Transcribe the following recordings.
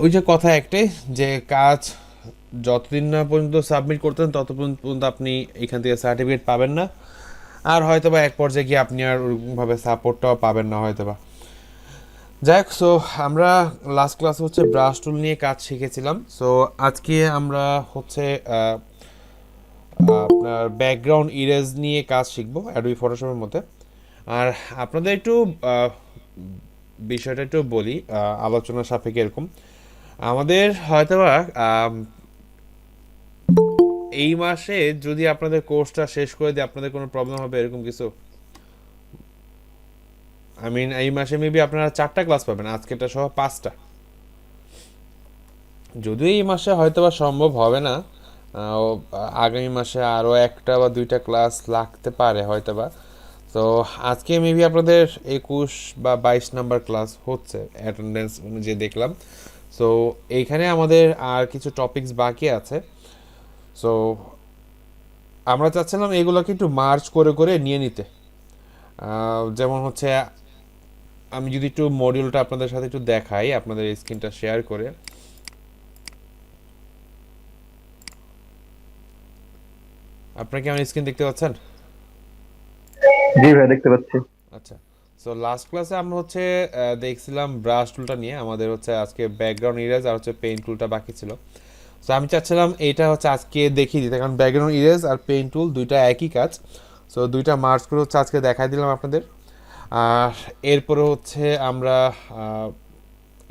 ওই যে কথা একটাই, যে কাজ যতদিন না পর্যন্ত সাবমিট করতেন তত পর্যন্ত আপনি এখান থেকে সার্টিফিকেট পাবেন না। আর হয়তো বা এক পর্যায়ে গিয়ে আপনি আর ওরকমভাবে সাপোর্টটাও পাবেন না হয়তো বা। যাই হোক, সো আমরা লাস্ট ক্লাস হচ্ছে ব্রাশ টুল নিয়ে কাজ শিখেছিলাম। সো আজকে আমরা হচ্ছে আপনার ব্যাকগ্রাউন্ড ইরেজ নিয়ে কাজ শিখবো অ্যাডোবি ফটোশপের মধ্যে। আর আপনাদের একটু আহ, বিষয়টা একটু বলি, আলোচনা সাপেক্ষে এরকম আমাদের হয়তোবা এই মাসে যদি আপনাদের কোর্সটা শেষ করে দিয়ে আপনাদের কোনো প্রবলেম হবে এরকম কিছু। এই মাসে মেবি আপনারা 4টা ক্লাস পাবেন, আজকেরটা সহ 5টা। যদিও এই মাসে হয়তোবা সম্ভব হবে না, আগামী মাসে আরও 1টা বা 2টা ক্লাস লাগতে পারে হয়তোবা। তো আজকে মেবি আপনাদের 21 বা 22 নাম্বার ক্লাস হচ্ছে অ্যাটেন্ডেন্স অনুযায়ী দেখলাম। সো এইখানে আমাদের আর কিছু টপিকস বাকি আছে। সো আমরা চাচ্ছিলাম এগুলোকে একটু মার্চ করে করে নিয়ে নিতে। যেমন হচ্ছে আমি যদি একটু মডিউলটা আপনাদের সাথে একটু দেখাই আপনাদের স্ক্রিনটা শেয়ার করে। আপনারা কি আমার স্ক্রিন দেখতে পাচ্ছেন? জি ভাই, দেখতে পাচ্ছি। আচ্ছা। সো লাস্ট ক্লাসে আমরা হচ্ছে দেখছিলাম ব্রাশ টুলটা নিয়ে, আমাদের হচ্ছে আজকে ব্যাকগ্রাউন্ড ইরেজ আর হচ্ছে পেইন্ট টুলটা বাকি ছিল। সো আমি চাচ্ছিলাম এইটা হচ্ছে আজকে দেখিয়ে দিতে, কারণ ব্যাকগ্রাউন্ড ইরেজ আর পেইন্ট টুল দুইটা একই কাজ। সো দুইটা মার্চ করে হচ্ছে আজকে দেখাই দিলাম আপনাদের। আর এরপরে হচ্ছে আমরা আহ,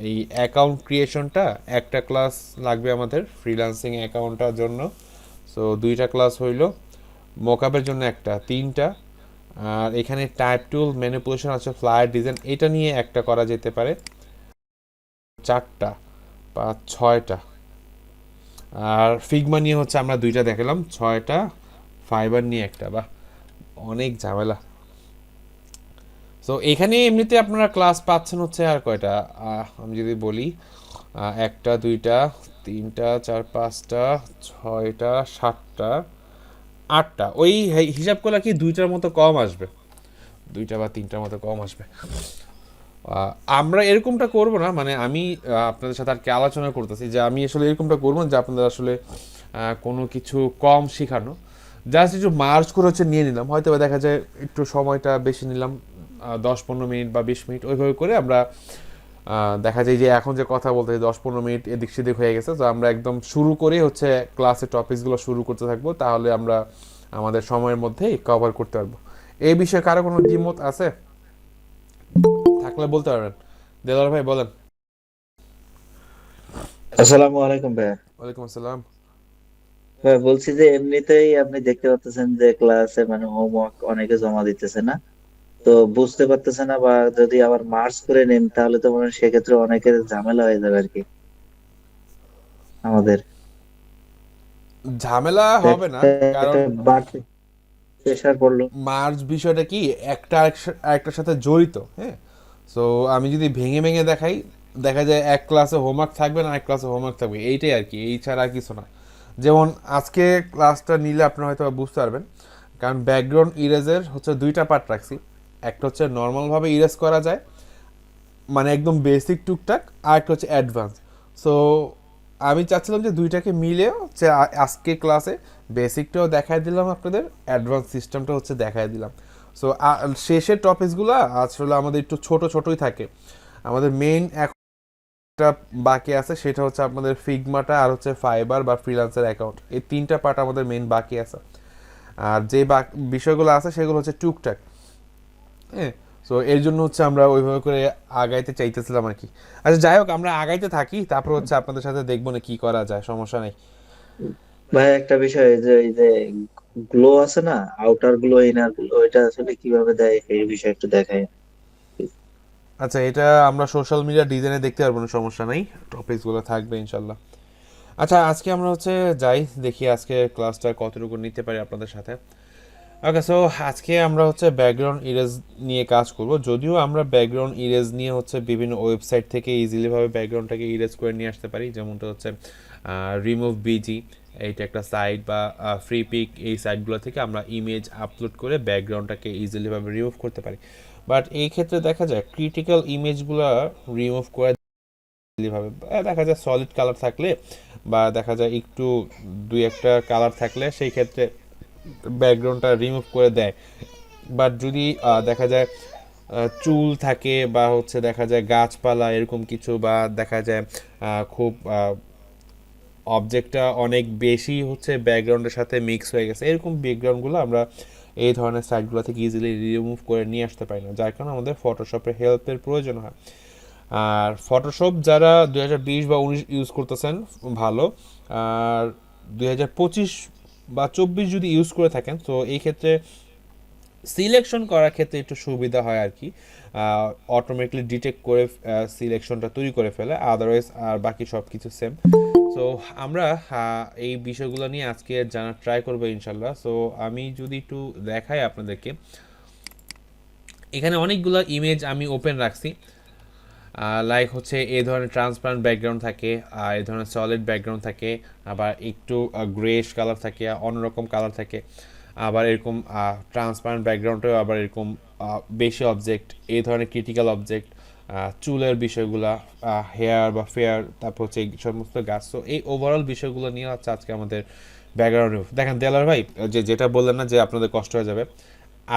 এই অ্যাকাউন্ট ক্রিয়েশনটা, একটা ক্লাস লাগবে আমাদের ফ্রিল্যান্সিং অ্যাকাউন্টটার জন্য। সো 2টা ক্লাস হইল, মোকআপের জন্য একটা, 3টা। আর এখানে টাইপ টুল ম্যানিপুলেশন আছে, ফ্লায়ার ডিজাইন, এটা নিয়ে একটা করা যেতে পারে, 4টা বা 6টা। আর ফিগমা নিয়ে হচ্ছে আমরা 2টা দেখালাম, 6টা। ফাইবার নিয়ে একটা, বা অনেক ঝামেলা। সো এখানে এমনিতে আপনারা ক্লাস পাচ্ছেন হচ্ছে আর কয়টা, আমি যদি বলি, 1টা 2টা 3টা 4 5টা 6টা 7টা 8টা, ওই হিসাব করলে কি 2টার মতো কম আসবে, 2টা বা 3টার মতো কম আসবে। আমরা এরকমটা করব না, মানে আমি আপনাদের সাথে আর কি আলোচনা করতেছি যে আমি আসলে এরকমটা করবো না যে আপনাদের আসলে কোনো কিছু কম শেখানো, জাস্ট একটু মার্চ করে হচ্ছে নিয়ে নিলাম, হয়তো বা দেখা যায় একটু সময়টা বেশি নিলাম, 10-15 মিনিট বা 20 মিনিট ওইভাবে করে আমরা দেখা যায় যে এখন যে কথা বলতে 10-15 মিনিট এদিক সেদিক হয়ে গেছে। তো আমরা একদম শুরু করেই হচ্ছে ক্লাসের টপিকসগুলো শুরু করতে থাকবো, তাহলে আমরা আমাদের সময়ের মধ্যেই কভার করতে পারবো। এই বিষয়ে কারো কোনো দ্বিমত আছে? থাকলে বলতে পারবেন। দেলার ভাই বলেন। আসসালামু আলাইকুম ভাইয়া। ওয়ালাইকুম আসসালাম। ভাই বলছি যে এমনিতেই আপনি দেখতে পাচ্ছেন যে ক্লাসে মানে হোমওয়ার্ক অনেকে জমা দিতেছে না, তো বুঝতে পারতেছে না, বা যদি আবার মার্কস করে নেন তাহলে তো মনে হয় সেক্ষেত্রে অনেকের ঝামেলা হয়ে যাবে আর কি আমাদের। ঝামেলা তো হবে না, একটা কারণ একটা বাড়তি প্রেশার পড়লো। মার্চ বিষয়টা কি একটা আরেকটার সাথে জড়িত, হ্যাঁ। সো আমি যদি ভেঙে ভেঙে দেখাই, দেখা যায় এক ক্লাসে হোমওয়ার্ক থাকবে না, এক ক্লাসে হোমওয়ার্ক থাকবে, এইটাই আর কি, এই ছাড়া আর কিছু না। যেমন আজকে ক্লাসটা নিলে আপনারা হয়তো বুঝতে পারবেন, কারণ ব্যাকগ্রাউন্ড ইরেজের হচ্ছে 2টা পার্ট রাখছি। একটা হচ্ছে নর্মালভাবে ইরেজ করা যায়, মানে একদম বেসিক টুকটাক, আর একটা হচ্ছে অ্যাডভান্স। সো আমি চাচ্ছিলাম যে দুইটাকে মিলে হচ্ছে আজকে ক্লাসে বেসিকটাও দেখাই দিলাম আপনাদের, অ্যাডভান্স সিস্টেমটা হচ্ছে দেখাই দিলাম। সো শেষের টপিকসগুলো আসলে আমাদের একটু ছোট ছোটই থাকে। আমাদের মেইন একটা বাকি আছে, সেটা হচ্ছে আপনাদের ফিগমাটা আর হচ্ছে ফাইবার বা ফ্রিল্যান্সার অ্যাকাউন্ট, এই 3টা পার্ট আমাদের মেইন বাকি আছে। আর যে বিষয়গুলো আছে সেগুলো হচ্ছে টুকটাক, হ্যাঁ। সো এর জন্য হচ্ছে আমরা ওইভাবে করে আগাইতে চাইতেছিলাম আর কি। আচ্ছা যাই হোক, আমরা আগাইতে থাকি, তারপর হচ্ছে আপনাদের সাথে দেখবো না কি করা যায়, সমস্যা নেই। ভাই একটা বিষয়, এই যে গ্লো আছে না, আউটার গ্লো ইনার গ্লো, এটা আসলে কিভাবে দেয় এই বিষয় একটু দেখায়। আচ্ছা, এটা আমরা সোশ্যাল মিডিয়া ডিজাইনে দেখতে পারবো না, সমস্যা নেই, টপিকসগুলো থাকবে ইনশাল্লাহ। আচ্ছা আজকে আমরা হচ্ছে যাই, দেখি আজকে ক্লাসটা কতটুকু নিতে পারি আপনাদের সাথে। ওকে, সো আজকে আমরা হচ্ছে ব্যাকগ্রাউন্ড ইরেজ নিয়ে কাজ করব। যদিও আমরা ব্যাকগ্রাউন্ড ইরেজ নিয়ে হচ্ছে বিভিন্ন ওয়েবসাইট থেকে ইজিলিভাবে ব্যাকগ্রাউন্ডটাকে ইরেজ করে নিয়ে আসতে পারি, যেমনটা হচ্ছে রিমুভ বিজি, এইটা একটা সাইট, বা ফ্রি পিক, এই সাইটগুলো থেকে আমরা ইমেজ আপলোড করে ব্যাকগ্রাউন্ডটাকে ইজিলিভাবে রিমুভ করতে পারি। বাট এই ক্ষেত্রে দেখা যায় ক্রিটিক্যাল ইমেজগুলো রিমুভ করে ভাবে দেখা যায় সলিড কালার থাকলে বা দেখা যায় একটু দুই একটা কালার থাকলে সেই ক্ষেত্রে ব্যাকগ্রাউন্ডটা রিমুভ করে দেয়। বাট যদি দেখা যায় চুল থাকে বা হচ্ছে দেখা যায় গাছপালা এরকম কিছু, বা দেখা যায় খুব অবজেক্টটা অনেক বেশি হচ্ছে ব্যাকগ্রাউন্ডের সাথে মিক্স হয়ে গেছে, এরকম ব্যাকগ্রাউন্ডগুলো আমরা এই ধরনের সাইটগুলো থেকে ইজিলি রিমুভ করে নিয়ে আসতে পারি না, যার কারণে আমাদের ফটোশপের হেল্পের প্রয়োজন হয়। আর ফটোশপ যারা 2020 বা 19 ইউজ করতেছেন ভালো, আর 2025 বা 24 যদি ইউজ করে থাকেন তো এই ক্ষেত্রে সিলেকশন করার ক্ষেত্রে একটু সুবিধা হয় আর কি, অটোমেটিকলি ডিটেক্ট করে সিলেকশনটা তৈরি করে ফেলে, আদারওয়াইজ আর বাকি সব কিছু সেম। সো আমরা এই বিষয়গুলো নিয়ে আজকে জানার ট্রাই করবো ইনশাল্লাহ। সো আমি যদি একটু দেখাই আপনাদেরকে, এখানে অনেকগুলো ইমেজ আমি ওপেন রাখছি, লাইক হচ্ছে এই ধরনের ট্রান্সপারেন্ট ব্যাকগ্রাউন্ড থাকে, এই ধরনের সলিড ব্যাকগ্রাউন্ড থাকে, আবার একটু গ্রেশ কালার থাকে, অন্যরকম কালার থাকে, আবার এরকম ট্রান্সপারেন্ট ব্যাকগ্রাউন্ডেও আবার এরকম বেশি অবজেক্ট, এই ধরনের ক্রিটিক্যাল অবজেক্ট, চুলের বিষয়গুলা, হেয়ার বা ফেয়ার, তারপর হচ্ছে এই সমস্ত গাছ। তো এই ওভারঅল বিষয়গুলো নিয়ে হচ্ছে আজকে আমাদের ব্যাকগ্রাউন্ড। দেখেন দেলার ভাই, যেটা বললেন না যে আপনাদের কষ্ট হয়ে যাবে,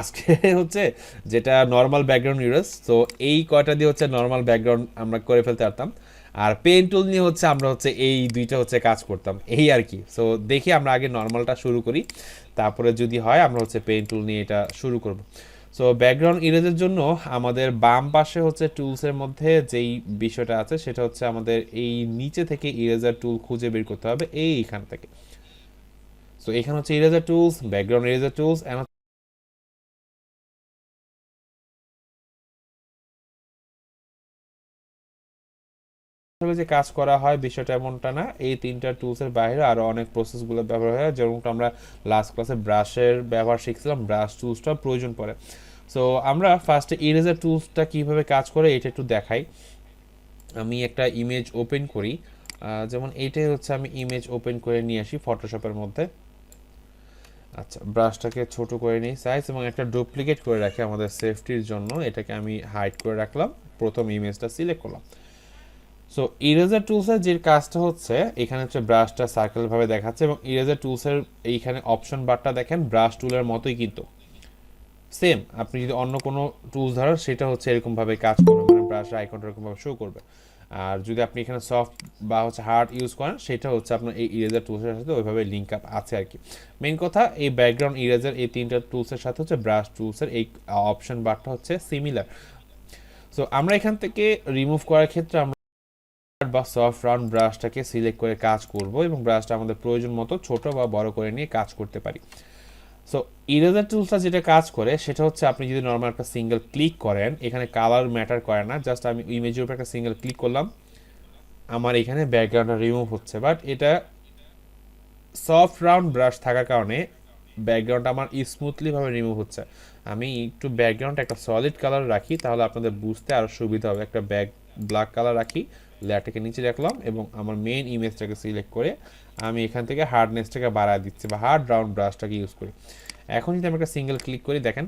আজকে হচ্ছে যেটা নর্মাল ব্যাকগ্রাউন্ড ইউজ, তো এই কয়টা দিয়ে হচ্ছে নর্মাল ব্যাকগ্রাউন্ড আমরা করে ফেলতে পারতাম, আর পেন টুল নিয়ে হচ্ছে আমরা হচ্ছে এই দুইটা হচ্ছে কাজ করতাম এই আর কি। সো দেখি আমরা আগে নর্মালটা শুরু করি, তারপরে যদি হয় আমরা হচ্ছে পেন টুল নিয়ে এটা শুরু করব। সো ব্যাকগ্রাউন্ড ইরেজের জন্য আমাদের বাম পাশে হচ্ছে টুলসের মধ্যে যেই বিষয়টা আছে সেটা হচ্ছে আমাদের এই নিচে থেকে ইরেজার টুল খুঁজে বের করতে হবে এইখান থেকে। সো এখানে হচ্ছে eraser tools, background eraser tools, আসলে যে কাজ করা হয় বিষয়টা এমনটা না, এই তিনটা টুলসের বাইরে আরও অনেক প্রসেসগুলো ব্যবহার হয়, যেমনটা আমরা লাস্ট ক্লাসে ব্রাশের ব্যবহার শিখছিলাম, ব্রাশ টুলসটা প্রয়োজন পড়ে। সো আমরা ফার্স্টে ইরেজার টুলসটা কীভাবে কাজ করে এটা একটু দেখাই। আমি একটা ইমেজ ওপেন করি, যেমন এইটাই হচ্ছে আমি ইমেজ ওপেন করে নিয়ে আসি ফটোশপের মধ্যে। আচ্ছা, ব্রাশটাকে ছোট করে নিই সাইজ, এবং একটা ডুপ্লিকেট করে রাখি আমাদের সেফটির জন্য, এটাকে আমি হাইড করে রাখলাম, প্রথম ইমেজটা সিলেক্ট করলাম। সো ইরেজার টুলসের যে কাজটা হচ্ছে, এখানে হচ্ছে ব্রাশটা সার্কেল ভাবে দেখাচ্ছে, এবং ইরেজার টুলসের এইখানে অপশন বারটা দেখেন ব্রাশ টুলের মতোই কিন্তু সেম। আপনি যদি অন্য কোনো টুলস ধরেন সেটা হচ্ছে এরকমভাবে কাজ করবে, মানে ব্রাশের আইকনটা এরকমভাবে শো করবে। আর যদি আপনি এখানে সফট বা হচ্ছে হার্ড ইউজ করেন সেটা হচ্ছে আপনার এই ইরেজার টুলসের সাথে ওইভাবে লিঙ্ক আপ আছে আর কি। মেন কথা, এই ব্যাকগ্রাউন্ড ইরেজার এই তিনটা টুলসের সাথে হচ্ছে ব্রাশ টুলসের এই অপশন বারটা হচ্ছে সিমিলার। সো আমরা এখান থেকে রিমুভ করার ক্ষেত্রে আমরা বা সফট রাউন্ড ব্রাশটাকে সিলেক্ট করে কাজ করব, এবং ব্রাশটা আমাদের প্রয়োজন মতো ছোট বা বড় করে নিয়ে কাজ করতে পারি। সো ইরেজার টুলসটা যেটা কাজ করে সেটা হচ্ছে, আপনি যদি নর্মাল একটা সিঙ্গেল ক্লিক করেন, এখানে কালার ম্যাটার করে না, জাস্ট আমি ইমেজের উপর একটা সিঙ্গেল ক্লিক করলাম, আমার এখানে ব্যাকগ্রাউন্ডটা রিমুভ হচ্ছে। বাট এটা সফট রাউন্ড ব্রাশ থাকার কারণে ব্যাকগ্রাউন্ডটা আমার স্মুথলি ভাবে রিমুভ হচ্ছে। আমি একটু ব্যাকগ্রাউন্ড একটা সলিড কালার রাখি, তাহলে আপনাদের বুঝতে আরও সুবিধা হবে। একটা ব্ল্যাক কালার রাখি, লেয়ারটাকে নিচে রাখলাম, এবং আমার মেইন ইমেজটাকে সিলেক্ট করে আমি এখান থেকে হার্ডনেসটাকে বাড়ায় দিচ্ছি, বা হার্ড রাউন্ড ব্রাশটাকে ইউজ করি। এখন যদি আমি একটা সিঙ্গেল ক্লিক করি, দেখেন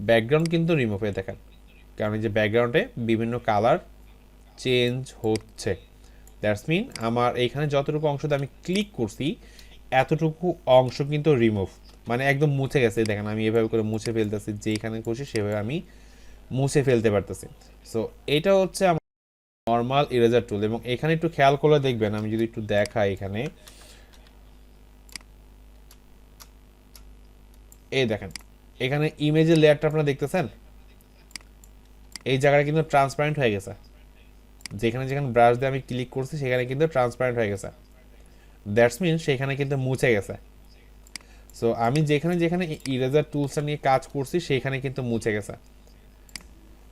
ব্যাকগ্রাউন্ড কিন্তু রিমুভ হয়ে, দেখেন কারণ এই যে ব্যাকগ্রাউন্ডে বিভিন্ন কালার চেঞ্জ হচ্ছে। দ্যাটস মিন আমার এইখানে যতটুকু অংশতে আমি ক্লিক করছি এতটুকু অংশ কিন্তু রিমুভ, মানে একদম মুছে গেছে। দেখেন আমি এভাবে করে মুছে ফেলতেছি, যেখানে খুশি সেভাবে আমি মুছে ফেলতে পারতেছি। সো এটা হচ্ছে আমার নর্মাল ইরেজার টুল। এবং এখানে একটু খেয়াল করলে দেখবেন, আমি যদি একটু দেখাই এখানে, এই দেখেন এখানে ইমেজের লেয়ারটা আপনারা দেখতেছেন, এই জায়গাটা কিন্তু ট্রান্সপারেন্ট হয়ে গেছে, যেখানে যেখানে ব্রাশ দিয়ে আমি ক্লিক করছি সেখানে কিন্তু ট্রান্সপারেন্ট হয়ে গেছে। দ্যাটস মিন সেখানে কিন্তু মুছে গেছে। সো আমি যেখানে যেখানে ইরেজার টুলসটা নিয়ে কাজ করছি সেখানে কিন্তু মুছে গেছে।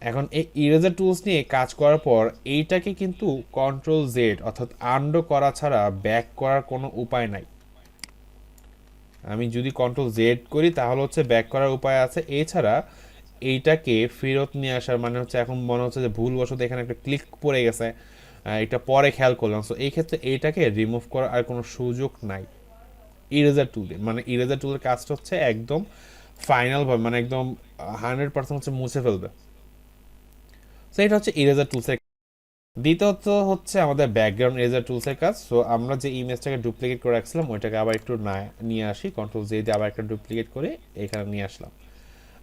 এখন এই ইরেজার টুলস নিয়ে কাজ করার পর এইটাকে কিন্তু কন্ট্রোল জেড অর্থাৎ আন্ডো করা ছাড়া ব্যাক করার কোনো উপায় নাই। আমি যদি কন্ট্রোল জেড করি তাহলে হচ্ছে ব্যাক করার উপায় আছে, এছাড়া এইটাকে ফেরত নিয়ে আসার মানে হচ্ছে, এখন মনে হচ্ছে যে ভুলবশত এখানে একটা ক্লিক পড়ে গেছে, এটা পরে খেয়াল করলাম। সো এই ক্ষেত্রে এইটাকে রিমুভ করার আর কোনো সুযোগ নাই ইরেজার টুলে। মানে ইরেজার টুলের কাজটা হচ্ছে একদম ফাইনালভাবে, মানে একদম 100% হচ্ছে মুছে ফেলবে। সো এটা হচ্ছে ইরেজার টুলসের দ্বিতীয়ত হচ্ছে আমাদের ব্যাকগ্রাউন্ড এরেজার টুলসের কাজ। সো আমরা যে ইমেজটাকে ডুপ্লিকেট করে রাখছিলাম ওইটাকে আবার একটু না নিয়ে আসি, কন্ট্রোল জে দিয়ে আবার একটা ডুপ্লিকেট করে এখানে নিয়ে আসলাম।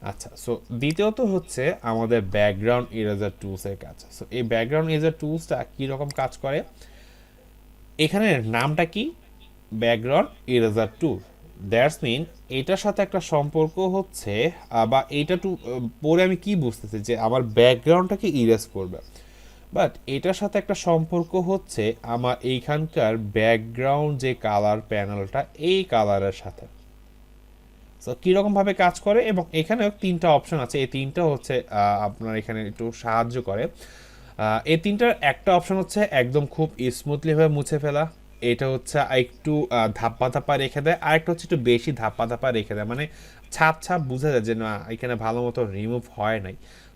আচ্ছা, সো দ্বিতীয়ত হচ্ছে আমাদের ব্যাকগ্রাউন্ড ইরেজার টুলসের কাজ। সো এই ব্যাকগ্রাউন্ড ইরেজার টুলসটা কীরকম কাজ করে, এখানে নামটা কি, background eraser tool, that's mean এটার সাথে একটা সম্পর্ক হচ্ছে বা এইটা পরে আমি কি বুঝতেছি যে আমার ব্যাকগ্রাউন্ডটাকে ইরেজ করবে, বাট এটার সাথে একটা সম্পর্ক হচ্ছে আমার এইখানকার ব্যাকগ্রাউন্ড যে কালার প্যানেলটা এই কালারের সাথে। সো কীরকমভাবে কাজ করে, এবং এখানেও তিনটা অপশন আছে, এই তিনটা হচ্ছে আপনার এখানে একটু সাহায্য করে। এই তিনটার একটা অপশন হচ্ছে একদম খুব স্মুথলিভাবে মুছে ফেলা, এটা হচ্ছে একটু ধাপ্পা ধাপ্পা রেখে দেয়, আর একটা হচ্ছে একটু বেশি ধাপ্পা ধাপ্পা রেখে দেয়, মানে ছাপ ছাপ বোঝা যায় যে না এখানে ভালো মতো রিমুভ হয় নাই।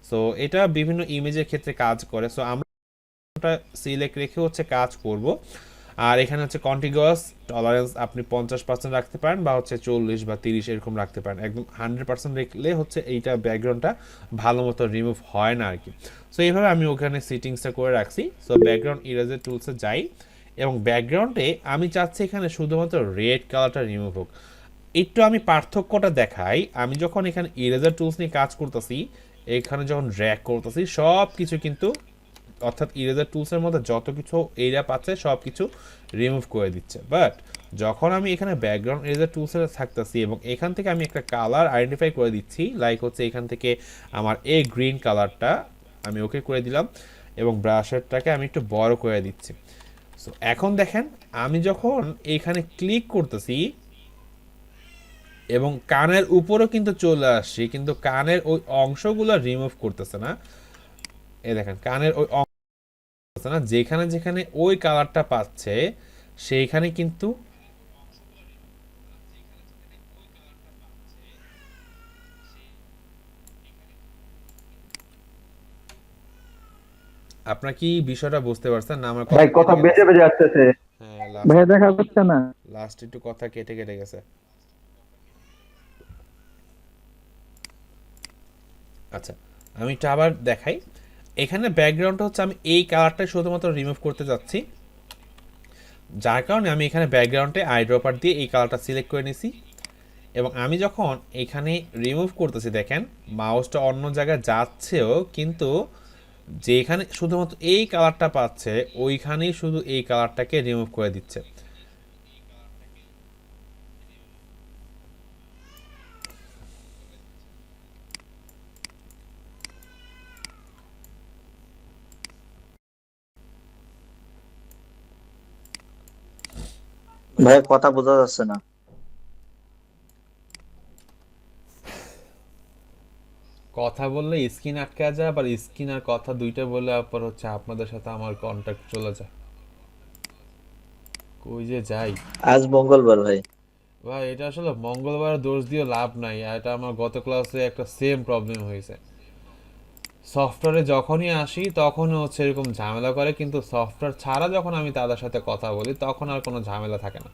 সো এটা বিভিন্ন ইমেজের ক্ষেত্রে কাজ করে। সো আমরা সিলেক্ট রেখে হচ্ছে কাজ করব। আর এখানে হচ্ছে কন্টিগুয়াস টলারেন্স আপনি 50% রাখতে পারেন, বা হচ্ছে 40 বা 30 এরকম রাখতে পারেন। একদম 100% রাখলে হচ্ছে এইটা ব্যাকগ্রাউন্ডটা ভালো মতো রিমুভ হয় না আর কি। সো এইভাবে আমি ওখানে সেটিংসটা করে রাখছি। সো ব্যাকগ্রাউন্ড ইরেজার টুলসে যাই, এবং ব্যাকগ্রাউন্ডে আমি চাচ্ছি এখানে শুধুমাত্র রেড কালারটা রিমুভ হোক। একটু আমি পার্থক্যটা দেখাই, আমি যখন এখানে ইরেজার টুলস নিয়ে কাজ করতেছি, এখানে যখন ড্র্যাগ করতেছি সব কিছু কিন্তু, অর্থাৎ ইরেজার টুলসের মধ্যে যত কিছু এরিয়া পাচ্ছে সব কিছু রিমুভ করে দিচ্ছে। বাট যখন আমি এখানে ব্যাকগ্রাউন্ড ইরেজার টুলসে থাকতেছি এবং এখান থেকে আমি একটা কালার আইডেন্টিফাই করে দিচ্ছি, লাইক হচ্ছে এখান থেকে আমার এই গ্রিন কালারটা আমি ওকে করে দিলাম, এবং ব্রাশেরটাকে আমি একটু বড় করে দিচ্ছি। সো এখন দেখেন আমি যখন এইখানে ক্লিক করতেছি এবং কানের উপরও কিন্তু চলে আসছি, কিন্তু কানের ওই অংশগুলো রিমুভ করতেছে না। এই দেখেন কানের ওই না, যেখানে যেখানে ওই কালারটা পাচ্ছে সেইখানে কিন্তু আপনার কি বিষয়টা বুঝতে পারছেন না? আমার ভাই কথা কথা কেটে বেজে গেছে। বেজে আসতেছে। হ্যাঁ, ভাইয়া দেখা যাচ্ছে না। লাস্ট একটু কথা কেটে কেটে গেছে। আচ্ছা, আমি একটু আবার দেখাই। এখানে ব্যাকগ্রাউন্ডটা হচ্ছে আমি এই কালারটা শুধুমাত্র রিমুভ করতে যাচ্ছি, যার কারণে আমি এখানে ব্যাকগ্রাউন্ডে আইড্রপার দিয়ে এই কালারটা সিলেক্ট করে নিছি, এবং আমি যখন এখানে রিমুভ করতেছি দেখেন মাউসটা অন্য জায়গায় যাচ্ছেও, কিন্তু যেখানে শুধুমাত্র এই কালারটা পাচ্ছে ওইখানেই শুধু এই কালারটাকে রিমুভ করে দিচ্ছে। ভাই কথা বোঝা যাচ্ছে না। কথা বললে স্ক্রিন আটকে যায়, আবার স্ক্রিন আর কথা দুইটা বললে আবার হচ্ছে আপনাদের সাথে আমার কন্ট্যাক্ট চলে যায়। কই যে যাই আজ মঙ্গলবার ভাই। ভাই, এটা আসলে মঙ্গলবার দোষ দিয়ে লাভ নাই, আর এটা আমার গত ক্লাসে একটা সেম প্রবলেম হয়েছে। সফটওয়্যারে যখনই আসি তখনও হচ্ছে এরকম ঝামেলা করে, কিন্তু সফটওয়্যার ছাড়া যখন আমি তাদের সাথে কথা বলি তখন আর কোনো ঝামেলা থাকে না।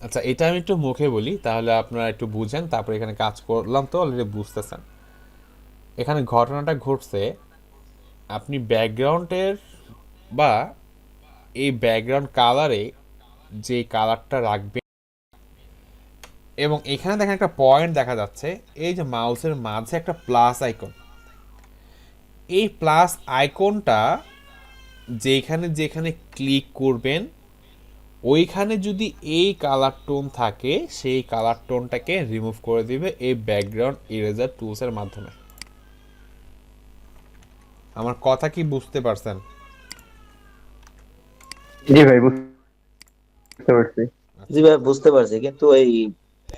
আচ্ছা, এটা আমি একটু মুখে বলি তাহলে আপনারা একটু বুঝেন, তারপরে এখানে কাজ করলাম তো অলরেডি বুঝতেছেন। এখানে ঘটনাটা ঘটছে, আপনি ব্যাকগ্রাউন্ডের বা এই ব্যাকগ্রাউন্ড কালারে যে কালারটা রাখবেন, এবং এখানে দেখেন একটা পয়েন্ট দেখা যাচ্ছে, এই যে মাউসের মাঝে একটা প্লাস আইকন, এই প্লাস আইকনটা যেখানে যেখানে ক্লিক করবেন ওইখানে যদি এই কালার টোন থাকে সেই কালার টোনটাকে রিমুভ করে দিবে এই ব্যাকগ্রাউন্ড ইরেজার টুলসের মাধ্যমে। আমার কথা কি বুঝতে পারছেন? জি ভাই বুঝতে পারছি। জি ভাই বুঝতে পারছি, কিন্তু এই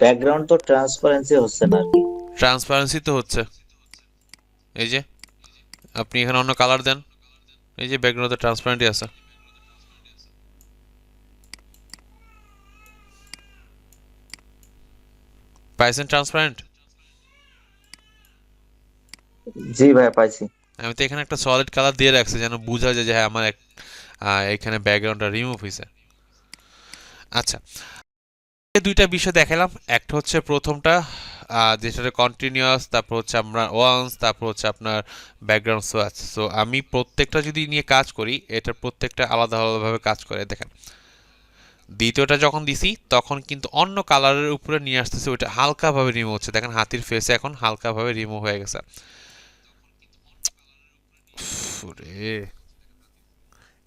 ব্যাকগ্রাউন্ড তো ট্রান্সপারেন্সি হচ্ছে না আর কি। ট্রান্সপারেন্সি তো হচ্ছে, এই যে আপনি এখানে অন্য কালার দেন, এই যে ব্যাকগ্রাউন্ডে ট্রান্সপারেন্টই আছে। পাইছেন ট্রান্সপারেন্ট? জি ভাই পাইছি। আমি তো এখানে একটা সলিড কালার দিয়ে রাখছি যেন বোঝা যায় যে হ্যাঁ আমার এখানে ব্যাকগ্রাউন্ডটা রিমুভ হয়েছে। আচ্ছা, দুইটা বিষয় দেখালাম, একটা হচ্ছে প্রথমটা যেটা কন্টিনিউয়াস, তারপর হচ্ছে আমরা ওয়ান্স, তারপর হচ্ছে আপনার ব্যাকগ্রাউন্ড সোয়াচ। সো আমি প্রত্যেকটা যদি নিয়ে কাজ করি, এটা প্রত্যেকটা আলাদা আলাদাভাবে কাজ করে দেখেন। দ্বিতীয়টা যখন দিছি তখন কিন্তু অন্য কালারের উপরে নিয়ে আসতেছে, ওইটা হালকাভাবে রিমুভ হচ্ছে, দেখেন হাতির ফেসে এখন হালকাভাবে রিমুভ হয়ে গেছে। রে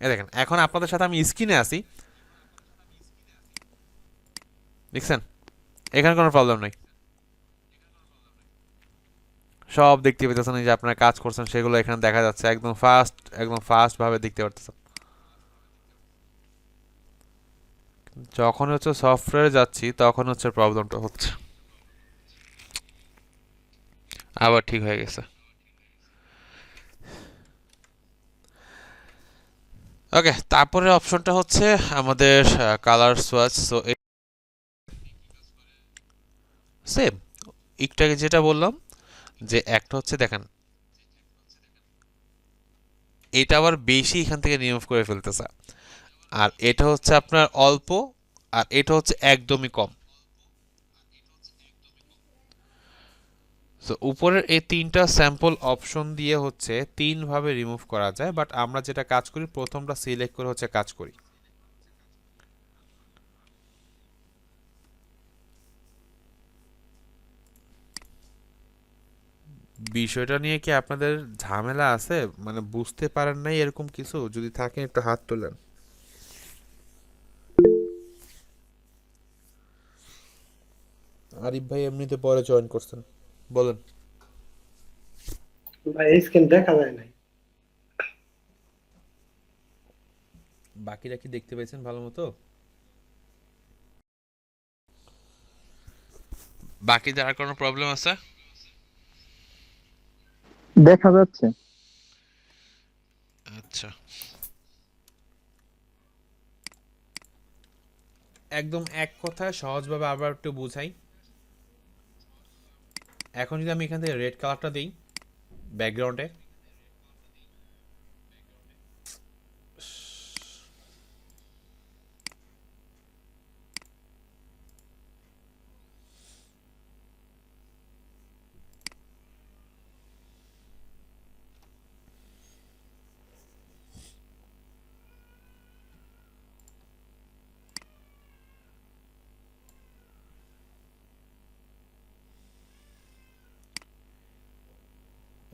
এ দেখেন, এখন আপনাদের সাথে আমি স্ক্রিনে আছি, দেখছেন এখানে কোনো প্রবলেম নেই, সব দেখতে পেতেছেন, এই যে আপনারা কাজ করছেন সেগুলো এখানে দেখা যাচ্ছে, একদম ফাস্ট ভাবে দেখতে পারতেছেন। যখন হচ্ছে সফটওয়্যারে যাচ্ছি তখন হচ্ছে প্রবলেমটা হচ্ছে, আবার ঠিক হয়ে গেছে। ওকে, তারপরে অপশনটা হচ্ছে আমাদের কালার সোয়াচ। সো সেম একটু আগে যেটা বললাম, যে একটা হচ্ছে দেখেন এটা আবার বেশি এখান থেকে রিমুভ করে ফেলতেছে, আর এটা হচ্ছে আপনার অল্প, আর এটা হচ্ছে একদমই কম। সো উপরের এই তিনটা স্যাম্পল অপশন দিয়ে হচ্ছে তিনভাবে রিমুভ করা যায়, বাট আমরা যেটা কাজ করি প্রথমটা সিলেক্ট করে হচ্ছে কাজ করি। বিষয়টা নিয়ে কি আপনাদের ঝামেলা আছে, মানে বুঝতে পারেন নাই এরকম কিছু? যদি থাকে একটু হাত তোলেন। আরিফ ভাই এমনিতে পরে জয়েন করছেন, বলেন। ভাই স্ক্রিন দেখা যায় নাই। বাকিরা কি দেখতে পেয়েছেন ভালো মতো? বাকি যার কোনো প্রবলেম আছে? দেখা যাচ্ছে। আচ্ছা, একদম এক কথায় সহজভাবে আবার একটু বুঝাই। এখন যদি আমি এখান থেকে রেড কালারটা দিই ব্যাকগ্রাউন্ডে,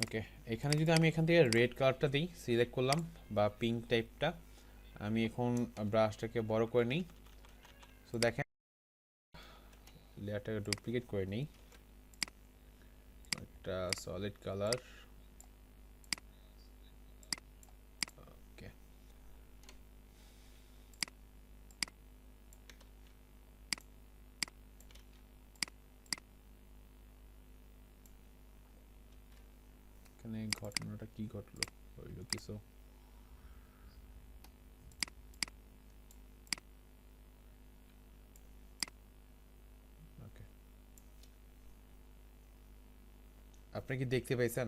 ওকে, এখানে যদি আমি এখান থেকে রেড কালারটা দিই, সিলেক্ট করলাম, বা পিঙ্ক টাইপটা, আমি এখন ব্রাশটাকে বড় করে নিই। সো দেখেন লেয়ারটাকে ডুপ্লিকেট করে নিই, একটা সলিড কালার। ওকে, এখানে ঘটনাটা কি ঘটলো, হইল কিছু? ওকে, আপনি কি দেখতে পাইছেন?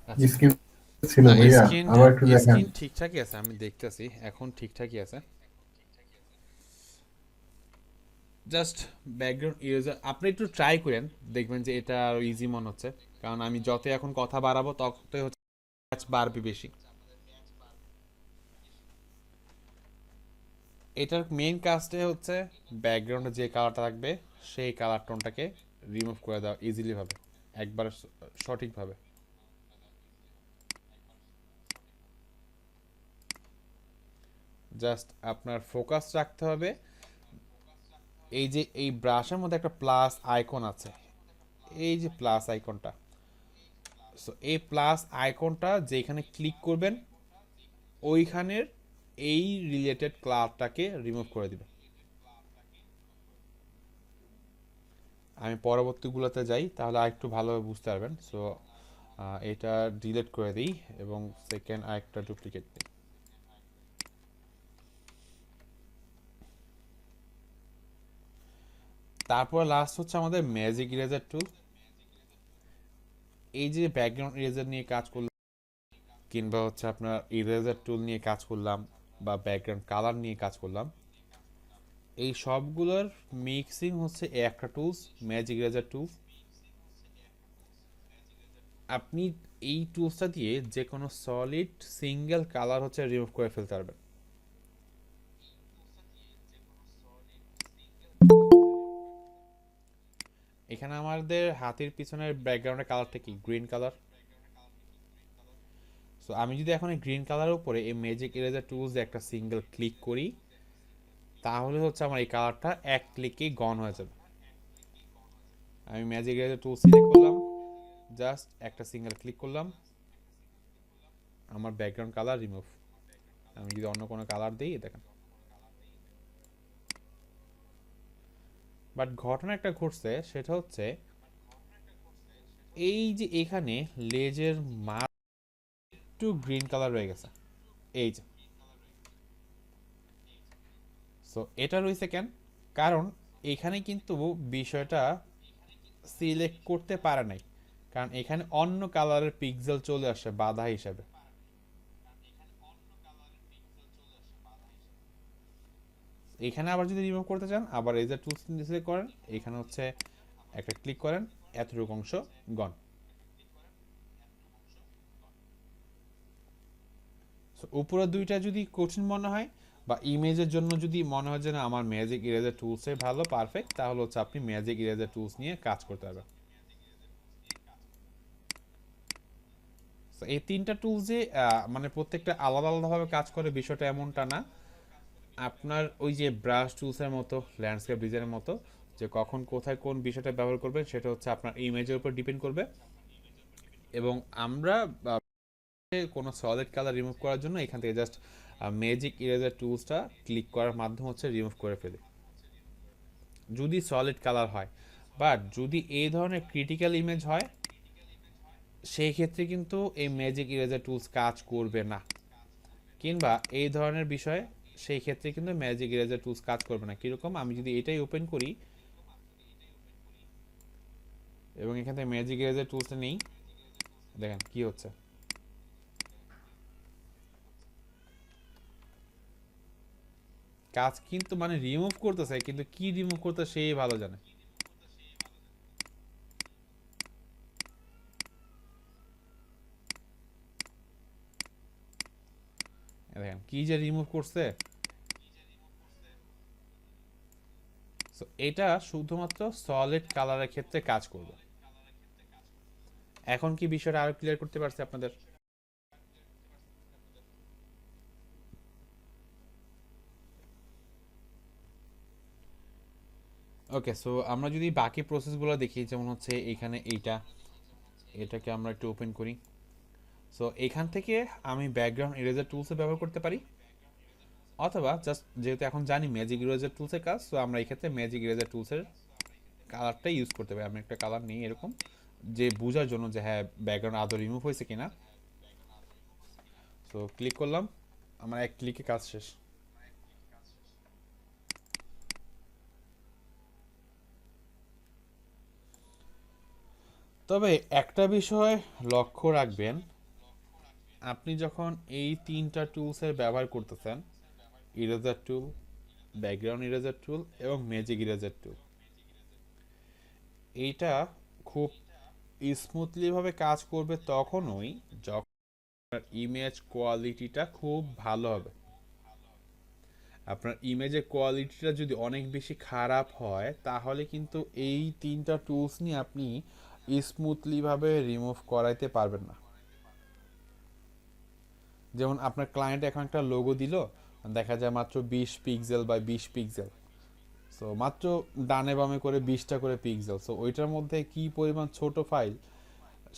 আচ্ছা, স্ক্রিন ছিল না ভাইয়া, স্ক্রিনটা, আবার একটু দেখান। স্ক্রিন ঠিকঠাকই আছে, আমি দেখতেছি এখন ঠিকঠাকই আছে। জাস্ট ব্যাকগ্রাউন্ড ইরেজার আপনি একটু ট্রাই করেন, দেখবেন যে এটা আরো ইজি মনে হচ্ছে, কারণ আমি যত এখন কথা বাড়াবো ততই হচ্ছে ম্যাচ বাড়বে বেশি। এটার মেইন কাজটাই হচ্ছে ব্যাকগ্রাউন্ডে যে কালারটা থাকবে সেই কালার টোনটাকে রিমুভ করে দেওয়া ইজিলি ভাবে, একবার সঠিকভাবে। জাস্ট আপনার ফোকাস রাখতে হবে, এই যে এই ব্রাশের মধ্যে একটা প্লাস আইকন আছে, এই যে প্লাস আইকনটা, সো এই প্লাস আইকনটা যেখানে ক্লিক করবেন ওইখানের এই রিলেটেড ক্লাবটাকে রিমুভ করে দিবে। আমি পরবর্তীগুলোতে যাই তাহলে আরেকটু ভালোভাবে বুঝতে পারবেন। সো এটা ডিলিট করে দিই এবং সেকেন্ড আরেকটা ডুপ্লিকেট দিই। তারপর লাস্ট হচ্ছে আমাদের ম্যাজিক ইরেজার টুল। এই যে ব্যাকগ্রাউন্ড ইরেজার নিয়ে কাজ করলাম, কিংবা হচ্ছে আপনার ইরেজার টুল নিয়ে কাজ করলাম বা ব্যাকগ্রাউন্ড কালার নিয়ে কাজ করলাম, এই সবগুলোর মিক্সিং হচ্ছে এই একটা টুলস, ম্যাজিক ইরেজার টুলস। আপনি এই টুলসটা দিয়ে যে কোনো সলিড সিঙ্গেল কালার হচ্ছে রিমুভ করে ফেলতে পারবেন। এখানে আমাদের হাতের পিছনের ব্যাকগ্রাউন্ডের কালারটা কি গ্রিন কালার। সো আমি যদি এখন এই গ্রিন কালারের উপরে এই ম্যাজিক ইরেজার টুলস দিয়ে একটা সিঙ্গেল ক্লিক করি, তাহলে হচ্ছে আমার এই কালারটা এক ক্লিকেই গন হয়ে যাবে। আমি ম্যাজিক ইরেজার টুল সিলেক্ট করলাম, জাস্ট একটা সিঙ্গেল ক্লিক করলাম, আমার ব্যাকগ্রাউন্ড কালার রিমুভ। আমি যদি অন্য কোনো কালার দিই, দেখেন। বাট ঘটনা একটা ঘটছে, সেটা হচ্ছে এই যে এখানে লেজের মাঝ একটু গ্রিন কালার রয়ে গেছে, এই যে। সো এটা রয়েছে কেন? কারণ এখানে কিন্তু বিষয়টা সিলেক্ট করতে পারে নাই, কারণ এখানে অন্য কালারের পিক্সেল চলে আসে বাধা হিসাবে। এখানে আবার যদি রিমুভ করতে চান, আবার এই যে টুলস সিলেক্ট করেন, এখানে হচ্ছে একটা ক্লিক করেন, এতটুকু অংশ গন। উপরের দুইটা যদি কঠিন মনে হয় বা ইমেজের জন্য যদি মনে হয় যে না আমার ম্যাজিক ইরেজার টুলসে ভালো পারফেক্ট, তাহলে হচ্ছে আপনি ম্যাজিক ইরেজার টুলস নিয়ে কাজ করতে পারবেন। এই তিনটা টুলস যে মানে প্রত্যেকটা আলাদা আলাদাভাবে কাজ করে বিষয়টা এমনটা না। আপনার ওই যে ব্রাশ টুলসের মতো, ল্যান্ডস্কেপ ডিজাইনের মতো, যে কখন কোথায় কোন বিষয়টা ব্যবহার করবেন সেটা হচ্ছে আপনার ইমেজের উপর ডিপেন্ড করবে। এবং আমরা কোনো সলিড কালার রিমুভ করার জন্য এখান থেকে জাস্ট ম্যাজিক ইরেজার টুলসটা ক্লিক করার মাধ্যমে হচ্ছে রিমুভ করে ফেলি যদি সলিড কালার হয়। বাট যদি এই ধরনের ক্রিটিক্যাল ইমেজ হয়, সেই ক্ষেত্রে কিন্তু এই ম্যাজিক ইরেজার টুলস কাজ করবে না। কিংবা এই ধরনের বিষয়, সেই ক্ষেত্রে কিন্তু ম্যাজিক ইরেজার টুলস কাজ করবে না। কীরকম? আমি যদি এটাই ওপেন করি এবং এখান থেকে ম্যাজিক ইরেজার টুলসটা নেই, দেখেন কি হচ্ছে। কাজ কিন্তু মানে রিমুভ করতেছে, কিন্তু কি রিমুভ করতে সেই ভালো জানে। দেখেন কি যে রিমুভ করছে। এটা শুধুমাত্র সলিড কালারের ক্ষেত্রে কাজ করবে। এখন কি বিষয়টা আরো ক্লিয়ার করতে পারছি আপনাদের? ওকে, সো আমরা যদি বাকি প্রসেসগুলো দেখি, যেমন হচ্ছে এখানে এটাকে আমরা একটু ওপেন করি। সো এখান থেকে আমি ব্যাকগ্রাউন্ড ইরেজার টুলসে ব্যবহার করতে পারি, অথবা জাস্ট যেহেতু এখন জানি ম্যাজিক ইরেজার টুলসের কাজ, সো আমরা এই ক্ষেত্রে ম্যাজিক ইরেজার টুলসের কালারটাই ইউজ করতে পারি। আমি একটা কালার নিই এরকম, যে বোঝার জন্য যে হ্যাঁ ব্যাকগ্রাউন্ড আদৌ রিমুভ হয়েছে কিনা। সো ক্লিক করলাম, আমার এক ক্লিকে কাজ শেষ। তবে একটা বিষয় লক্ষ্য রাখবেন, আপনি যখন এই তিনটা টুলসের ব্যবহার করতেছেন, ইরেজার টুল, ব্যাকগ্রাউন্ড ইরেজার টুল এবং ম্যাজিক ইরেজার টুল, এইটা খুব স্মুথলিভাবে কাজ করবে তখনই যখন ইমেজ কোয়ালিটিটা খুব ভালো হবে। আপনার ইমেজের কোয়ালিটিটা যদি অনেক বেশি খারাপ হয়, তাহলে কিন্তু এই তিনটা টুলস নিয়ে আপনি স্মুথলিভাবে রিমুভ করাইতে পারবেন না। যেমন আপনার ক্লায়েন্ট এখন একটা লোগো দিল, দেখা যায় মাত্র 20 পিক্সেল বা 20 পিক্সেল, সো মাত্র ডানে বামে করে 20টা করে পিক্সেল। সো ওইটার মধ্যে কি পরিমাণ ছোট ফাইল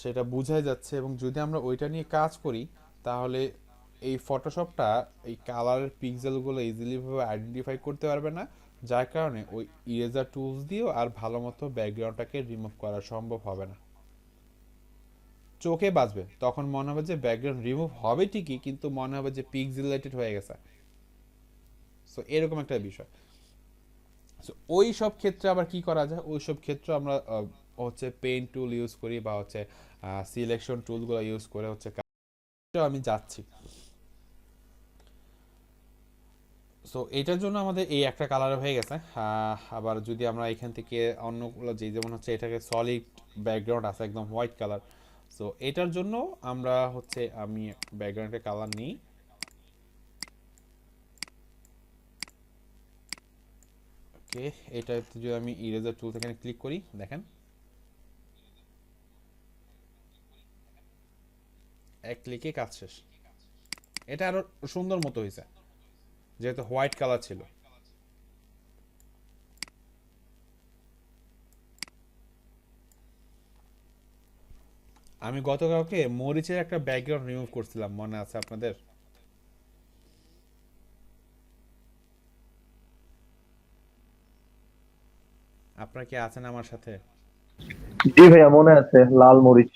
সেটা বোঝাই যাচ্ছে। এবং যদি আমরা ওইটা নিয়ে কাজ করি, তাহলে এই ফটোশপটা এই কালারের পিক্সেলগুলো ইজিলিভাবে আইডেন্টিফাই করতে পারবে না, যার কারণে ওই ইরেজার টুলস দিয়েও আর ভালো মতো ব্যাকগ্রাউন্ডটাকে রিমুভ করা সম্ভব হবে না। চোখে বাজবে, তখন মনে হবে যে ব্যাকগ্রাউন্ড রিমুভ হবে ঠিকই, কিন্তু মনে হবে যে পিক্সেলেটেড হয়ে গেছে। সো এরকম একটা বিষয়। সো ওই সব ক্ষেত্রে আবার কি করা যায়? ওই সব ক্ষেত্রে আমরা হচ্ছে পেইন্ট টুল ইউজ করি বা হচ্ছে সিলেকশন টুলগুলো ইউজ করে হচ্ছে তো আমি যাচ্ছি। সো এটার জন্য আমাদের এই একটা কালার হয়ে গেছে। আবার যদি আমরা এখান থেকে অন্যগুলো যেমন হচ্ছে এটাকে সলিড ব্যাকগ্রাউন্ড আছে একদম হোয়াইট কালার। সো এটার জন্য আমরা হচ্ছে আমি ব্যাকগ্রাউন্ডের কালার নিই। ওকে, এটা যদি আমি ইরেজার টুল থেকে ক্লিক করি, দেখেন এক ক্লিকে কাজ শেষ। এটা আরো সুন্দর মতো হয়েছে যেহেতু হোয়াইট কালার ছিল। আমি গতকালকে মরিচের একটা ব্যাকগ্রাউন্ড রিমুভ করছিলাম, মনে আছে আপনাদের? আপনারা কি আছেন আমার সাথে? জি ভাইয়া মনে আছে, লাল মরিচ।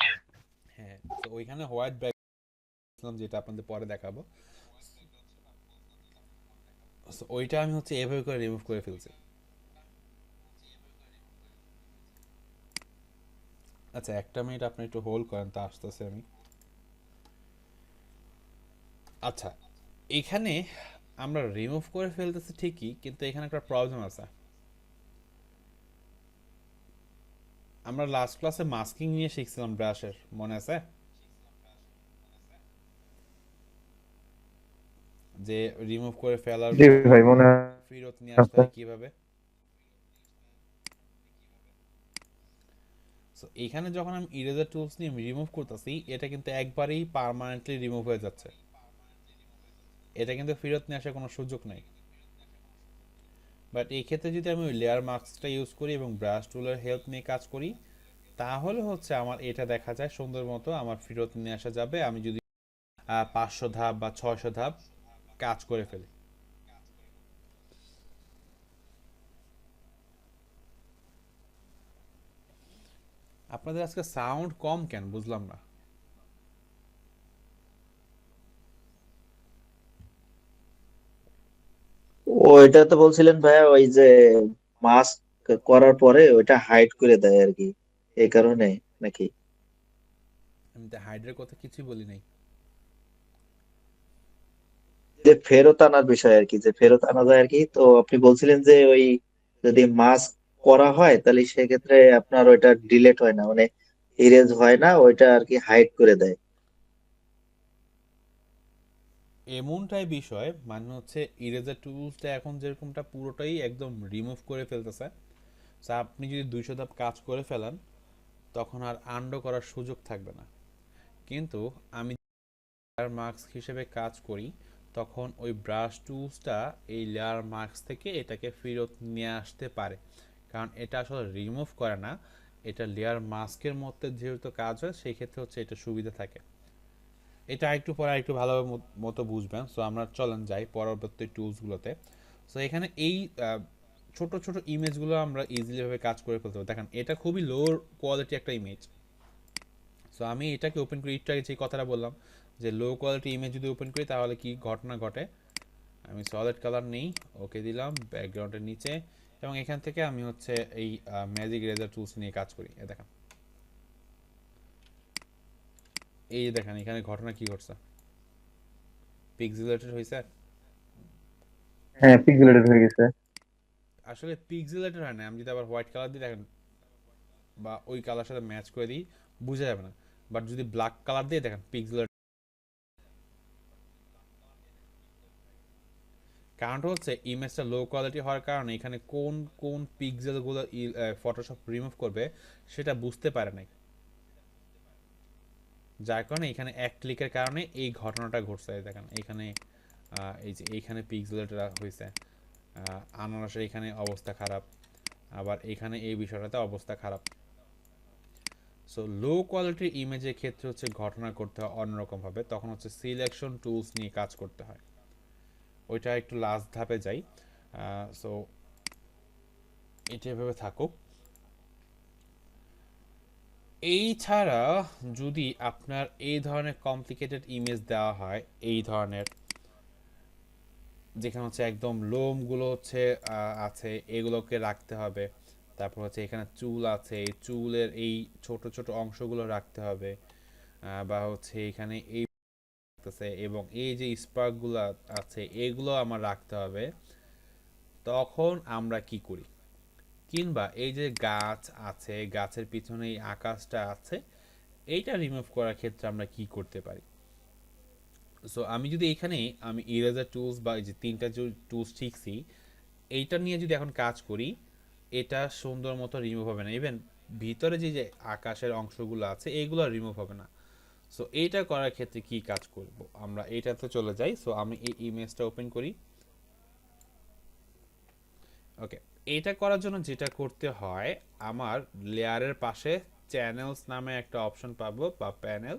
হ্যাঁ, তো ওইখানে হোয়াইট ব্যাকগ্রাউন্ড যেটা আপনাদের পরে দেখাবো, so ওইটা আমি হচ্ছে এভাবে করে রিমুভ করে ফেলছি। আচ্ছা, একটা মিনিট আপনি একটু হোল্ড করেন, তা আসতেছে আমি। আচ্ছা, এখানে আমরা রিমুভ করে ফেলতেছি ঠিকই, কিন্তু এখানে একটা প্রবলেম আছে। আমরা লাস্ট ক্লাসে মাস্কিং নিয়ে শিখছিলাম ব্রাশের, মনে আছে? যে রিমুভ করে ফেলার জি পর ভাই মনে ফেরত নিয়ে আসতে আছে। হয় কিভাবে। সো এইখানে যখন আমি ইরেজার টুলস নিয়ে রিমুভ করতেছি, এটা কিন্তু একবারেই পার্মানেন্টলি রিমুভ হয়ে যাচ্ছে। এটা কিন্তু ফেরত নিয়ে আসার কোনো সুযোগ নাই। বাট এই ক্ষেত্রে যদি আমি ওই লেয়ার মাস্কটা ইউজ করি এবং ব্রাশ টুলের হেল্প নিয়ে কাজ করি, তাহলে হচ্ছে আমার এটা দেখা যায় সুন্দর মতো আমার ফেরত নিয়ে আসা যাবে, আমি যদি 500 ধাপ বা 600 ধাপ কাজ করে ফেলি। আপনাদের আজকে সাউন্ড কম কেন, বুঝলাম না। ওইটা তো বলছিলেন ভাইয়া, ওই যে মাস্ক করার পরে ওইটা হাইড করে দেয় আর কি, এই কারণে নাকি? আমি তো হাইড্রের কথা কিছুই বলি নাই। যে ফেরত আনার বিষয় আর কি, যে ফেরত আনা যায় আর কি, তো আপনি বলছিলেন যে ওই যদি মাস্ক করা হয় তাহলে সেক্ষেত্রে আপনার ওইটা ডিলেট হয় না, মানে ইরেজ হয় না, ওইটা আর কি হাইড করে দেয়। এমনটাই বিষয়, মানে হচ্ছে ইরেজার টুলসটা এখন যেরকমটা পুরোটাই একদম রিমুভ করে ফেলতেছে। So আপনি যদি 200 ধাপ কাজ করে ফেলেন, তখন আর আন্ডো করার সুযোগ থাকবে না। কিন্তু আমি লেয়ার মাস্ক হিসেবে কাজ করি, তখন ওই ব্রাশ টুলসটা এই লেয়ার মাস্ক থেকে এটাকে ফেরত নিয়ে আসতে পারে, কারণ এটা আসলে রিমুভ করে না, এটা লেয়ার মাস্কের মধ্যে যেহেতু কাজ হয় সেই ক্ষেত্রে হচ্ছে এটা সুবিধা থাকে। এটা একটু পরে একটু ভালোভাবে মতো বুঝবেন। সো আমরা চলেন যাই পরবর্তী টুলসগুলোতে। সো এখানে এই ছোট ছোট ইমেজগুলো আমরা ইজিলি ভাবে কাজ করে ফেলতে পারি। দেখেন এটা খুবই লো কোয়ালিটি একটা ইমেজ। সো আমি এটাকে ওপেন করি, একটু আগে যে কথাটা বললাম যে লো কোয়ালিটি ইমেজ যদি ওপেন করি তাহলে কি ঘটনা ঘটে। আমি সলিড কালার নেই, ওকে দিলাম ব্যাকগ্রাউন্ডের নিচে, এবং এখান থেকে আমি হচ্ছে এই ম্যাজিক রেজার টুলস নিয়ে কাজ করি। এ দেখেন, এই যে দেখেন এখানে ঘটনা কি ঘটছে, পিক্সেলেটেড হয়েছে। হ্যাঁ পিক্সেলেটেড হয়ে গেছে। আসলে পিক্সেলেটেড হয় না, আমি যদি আবার হোয়াইট কালার দিই দেখেন, বা ওই কালার সাথে ম্যাচ করে দিই, বোঝা যাবে না। বাট যদি ব্ল্যাক কালার দিয়ে দেখেন পিক্সেলেট। কারণটা হচ্ছে ইমেজটা লো কোয়ালিটি হওয়ার কারণে এখানে কোন কোন পিক্সেলগুলো ফটোশপ রিমুভ করবে সেটা বুঝতে পারে নাই, যার কারণে এখানে এক ক্লিকের কারণে এই ঘটনাটা ঘটছে। দেখেন এখানে এই যে এইখানে পিক্সেলেট হয়েছে, আনারসের এখানে অবস্থা খারাপ, আবার এখানে এই বিষয়টাতে অবস্থা খারাপ। সো লো কোয়ালিটির ইমেজের ক্ষেত্রে হচ্ছে ঘটনা করতে হয় অন্যরকমভাবে, তখন হচ্ছে সিলেকশন টুলস নিয়ে কাজ করতে হয়। ওইটা একটু লাস্ট ধাপে যাই। সো এটা এভাবে থাকুক। এই ছাড়া যদি আপনার এই ধরনের কমপ্লিকেটেড ইমেজ দেওয়া হয়, এই ধরনের যেখানে হচ্ছে একদম লোমগুলো হচ্ছে আছে, এগুলোকে রাখতে হবে। তারপর হচ্ছে এখানে চুল আছে, এই চুলের এই ছোট ছোট অংশগুলো রাখতে হবে। বা হচ্ছে এখানে এই রাখতেছে এবং এই যে স্পার্কগুলো আছে এগুলো আমার রাখতে হবে, তখন আমরা কি করি? কিংবা এই যে গাছ আছে, গাছের পিছনে এই আকাশটা আছে, এইটা রিমুভ করার ক্ষেত্রে আমরা কি করতে পারি? সো আমি যদি এখানে আমি ইরেজার টুলস বা এই যে তিনটা যে টুলস শিখছি এইটা নিয়ে যদি এখন কাজ করি, এটা সুন্দর মতো রিমুভ হবে না। ইভেন ভিতরে যে যে আকাশের অংশগুলো আছে এইগুলো রিমুভ হবে না। সো এইটা করার ক্ষেত্রে কি কাজ করব? আমরা এইটাতে চলে যাই। সো আমি এই ইমেজটা ওপেন করি। ওকে, এইটা করার জন্য যেটা করতে হয়, আমার লেয়ারের পাশে চ্যানেলস নামে একটা অপশন পাবো বা প্যানেল।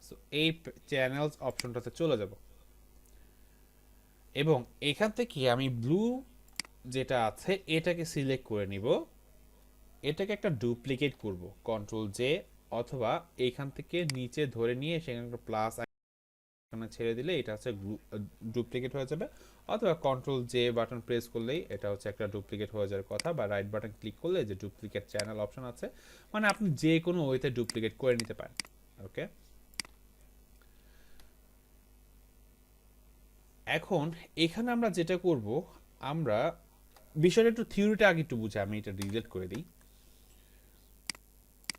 সো এই চ্যানেলস অপশনটাতে চলে যাব এবং এখান থেকে আমি ব্লু যেটা আছে এটাকে সিলেক্ট করে নিব। এটাকে একটা ডুপ্লিকেট করব, কন্ট্রোল জে, অথবা এইখান থেকে নিচে ধরে নিয়ে সেখানে একটা প্লাস এখানে ছেড়ে দিলে এটা হচ্ছে ডুপ্লিকেট হয়ে যাবে, অথবা কন্ট্রোল জে বাটন প্রেস করলেই এটা হচ্ছে একটা ডুপ্লিকেট হয়ে যাওয়ার কথা, বা রাইট বাটন ক্লিক করলে যে ডুপ্লিকেট চ্যানেল অপশন আছে, মানে আপনি যে কোনো ওয়েতে ডুপ্লিকেট করে নিতে পারেন। ওকে, এখন এখানে আমরা যেটা করব, আমরা বিষয়টা একটু থিওরিটা আগে একটু বুঝে আমি এটা ডিলিট করে দিই।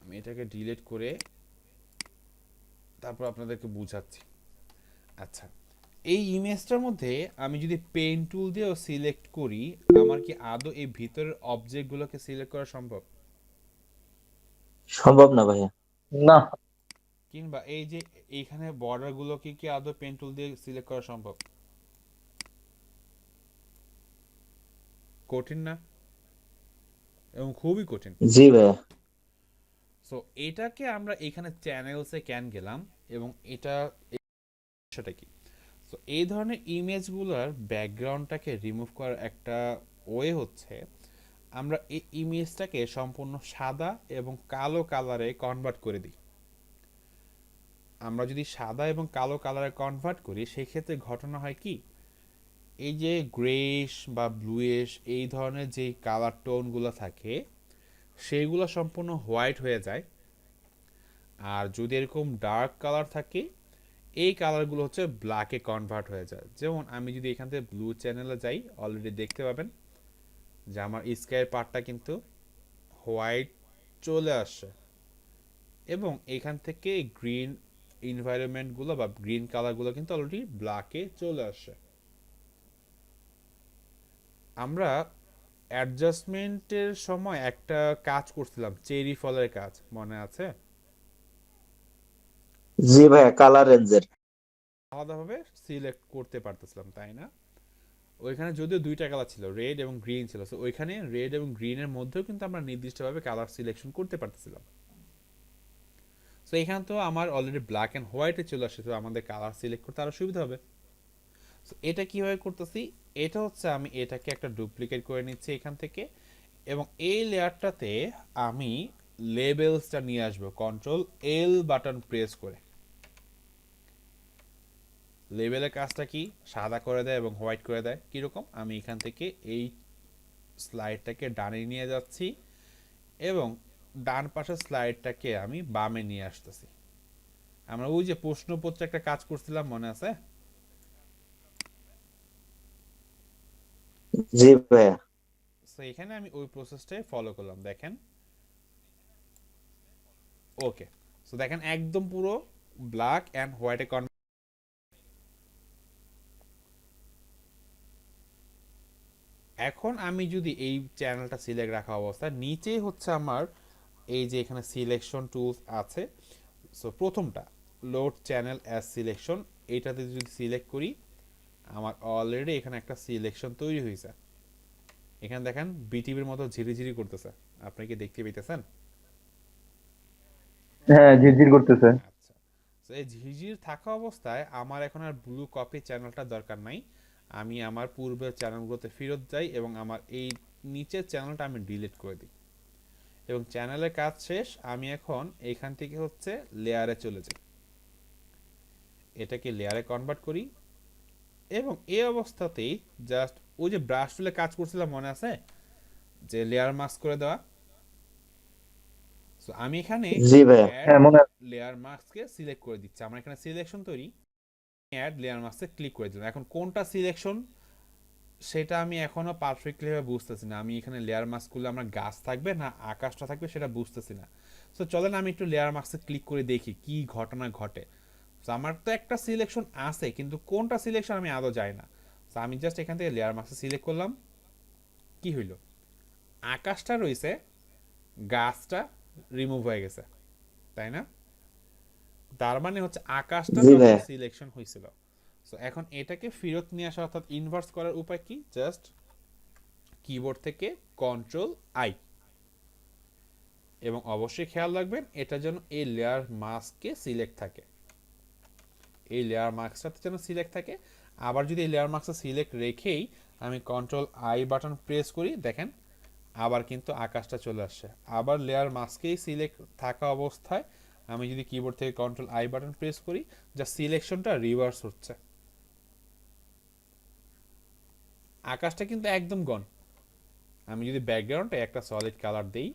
আমি এটাকে ডিলিট করে তারপর আপনাদেরকে বুঝাচ্ছি। আচ্ছা, এই ইমেজটার মধ্যে আমি যদি পেন টুল দিয়েও সিলেক্ট করি, আমার কি আদৌ এই ভিতরের অবজেক্টগুলোকে সিলেক্ট করা সম্ভব? সম্ভব না ভাইয়া। না। কিংবা এই যে এইখানে বর্ডারগুলোকে কি আদৌ পেন টুল দিয়ে সিলেক্ট করা সম্ভব? কঠিন না? এবং খুবই কঠিন। জি ভাইয়া। সো এটাকে আমরা এখানে চ্যানেলসে ক্যান গেলাম এবং এটা সেটা কি? সো এই ধরনের ইমেজগুলোর ব্যাকগ্রাউন্ডটাকে রিমুভ করার একটা ওয়ে হচ্ছে আমরা এই ইমেজটাকে সম্পূর্ণ সাদা এবং কালো কালারে কনভার্ট করে দিই। আমরা যদি সাদা এবং কালো কালারে কনভার্ট করি সেক্ষেত্রে ঘটনা হয় কি, এই যে গ্রেইশ বা ব্লুইশ এই ধরনের যে কালার টোনগুলো থাকে সেইগুলো সম্পূর্ণ হোয়াইট হয়ে যায়। আর যদি এরকম ডার্ক কালার থাকে এই কালারগুলো হচ্ছে ব্ল্যাকে কনভার্ট হয়ে যায়। যেমন আমি যদি এখান থেকে ব্লু চ্যানেলে যাই, অলরেডি দেখতে পাবেন যে আমার স্কাইয়ের পার্টটা কিন্তু হোয়াইট চলে আসছে এবং এখান থেকে গ্রিন এনভায়রনমেন্টগুলো বা গ্রিন কালারগুলো কিন্তু অলরেডি ব্ল্যাকে চলে আসছে। আমরা অ্যাডজাস্টমেন্টের সময় একটা কাজ করছিলাম, চেরি ফলের কাজ মনে আছে? জি ভাইয়া, কালার রেঞ্জের। আলাদাভাবে সিলেক্ট করতে পারতেছিলাম, তাই না? ওইখানে যদিও দুইটা কালার ছিল, রেড এবং গ্রিন ছিল, তো ওইখানে রেড এবং গ্রিনের মধ্যেও কিন্তু আমরা নির্দিষ্টভাবে কালার সিলেকশন করতে পারতেছিলাম। সো এখানে তো আমার অলরেডি ব্ল্যাক অ্যান্ড হোয়াইটে চলে আসছে, তো আমাদের কালার সিলেক্ট করতে আরো সুবিধা হবে। সো এটা কিভাবে করতেছি, এটা হচ্ছে আমি এটাকে একটা ডুপ্লিকেট করে নিচ্ছি এখান থেকে এবং এই লেয়ারটাতে আমি লেবেলসটা নিয়ে আসবো কন্ট্রোল এল বাটন প্রেস করে। লেবেলের কাজটা কি, সাদা করে দেয় এবং হোয়াইট করে দেয়। কিরকম, আমি এখান থেকে এই স্লাইডটাকে ডানে নিয়ে যাচ্ছি এবং ডান পাশের স্লাইডটাকে আমি বামে নিয়ে আসতেছি। আমরা ওই যে প্রশ্নপত্রে একটা কাজ করছিলাম মনে আছে? জি ভাইয়া। সো এখানে আমি ওই প্রসেসটাই ফলো করলাম, দেখেন। ওকে, সো দেখেন একদম পুরো ব্ল্যাক অ্যান্ড হোয়াইটে কনভার্ট। এখন আমি যদি এই চ্যানেলটা সিলেক্ট রাখা অবস্থায় নিচেই হচ্ছে আমার এই যে এখানে সিলেকশন টুলস আছে। সো প্রথমটা লোড চ্যানেল অ্যাজ সিলেকশন, এইটাতে যদি সিলেক্ট করি আমার অলরেডি এখানে একটা সিলেকশন তৈরি হয়েছে। এখানে দেখেন বিটিভির মতো ঝিরিঝিরি করতেছে, আপনি কি দেখতে পেতেছেন? হ্যাঁ, ঝিরঝির করতেছে। আচ্ছা, তো এই ঝিরঝির থাকা অবস্থায় আমার এখন আর ব্লু কপি চ্যানেলটা দরকার নাই। আমি আমার পূর্বের চ্যানেলগুলোতে ফেরত যাই এবং আমার এই নিচের চ্যানেলটা আমি ডিলিট করে দিই এবং চ্যানেলের কাজ শেষ। আমি এখন এইখান থেকে হচ্ছে লেয়ারে চলে যাই, এটাকে লেয়ারে কনভার্ট করি এবং এই অবস্থাতেই জাস্ট ওই যে ব্রাশ টুলে কাজ করছিলাম মনে আছে, যে লেয়ার মাস্ক করে দেওয়া। সো আমি এখানে জি ভাইয়া। অ্যাড হ্যাঁ, মনে আছে। লেয়ার মাস্ককে সিলেক্ট করে দিচ্ছি, আমার এখানে সিলেকশন তৈরি। অ্যাড লেয়ার মাস্কে ক্লিক করে দিলাম। এখন কোনটা সিলেকশন সেটা আমি এখনো পারফেক্টলি ভাবে বুঝতেছি না। আমি এখানে লেয়ার মাস্ক করলে আমার গাছ থাকবে না আকাশটা থাকবে সেটা বুঝতেছি না। সো চলেন আমি একটু লেয়ার মাস্কে ক্লিক করে দেখি কি ঘটনা ঘটে। সো আমার তো একটা সিলেকশন আছে কিন্তু কোনটা সিলেকশন আমি আদৌ যাই না। সো আমি জাস্ট এখান থেকে লেয়ার মাস্কে সিলেক্ট করলাম, কি হইল, আকাশটা রয়েছে, গাছটা রিমুভ হয়ে গেছে, তাই না? তার মানে হচ্ছে আকাশটা জি তখন ভাইয়া। সিলেকশন হয়েছিল। সো এখন এটাকে ফেরত নিয়ে আসা অর্থাৎ ইনভার্স করার উপায় কি, জাস্ট কিবোর্ড থেকে কন্ট্রোল আই, এবং অবশ্যই খেয়াল রাখবেন এটা যেন এই লেয়ার মাস্কে সিলেক্ট থাকে, এই লেয়ার মাস্কটাতে যেন সিলেক্ট থাকে। আবার যদি এই লেয়ার মাস্কটা সিলেক্ট রেখেই আমি কন্ট্রোল আই বাটন প্রেস করি, দেখেন আবার কিন্তু আকাশটা চলে আসছে। আবার লেয়ার মাস্কেই সিলেক্ট থাকা অবস্থায় আমি যদি কিবোর্ড থেকে কন্ট্রোল আই বাটন প্রেস করি, যা সিলেকশনটা রিভার্স হচ্ছে, আকাশটা কিন্তু একদম গন। আমি যদি ব্যাকগ্রাউন্ডে একটা সলিড কালার দেই,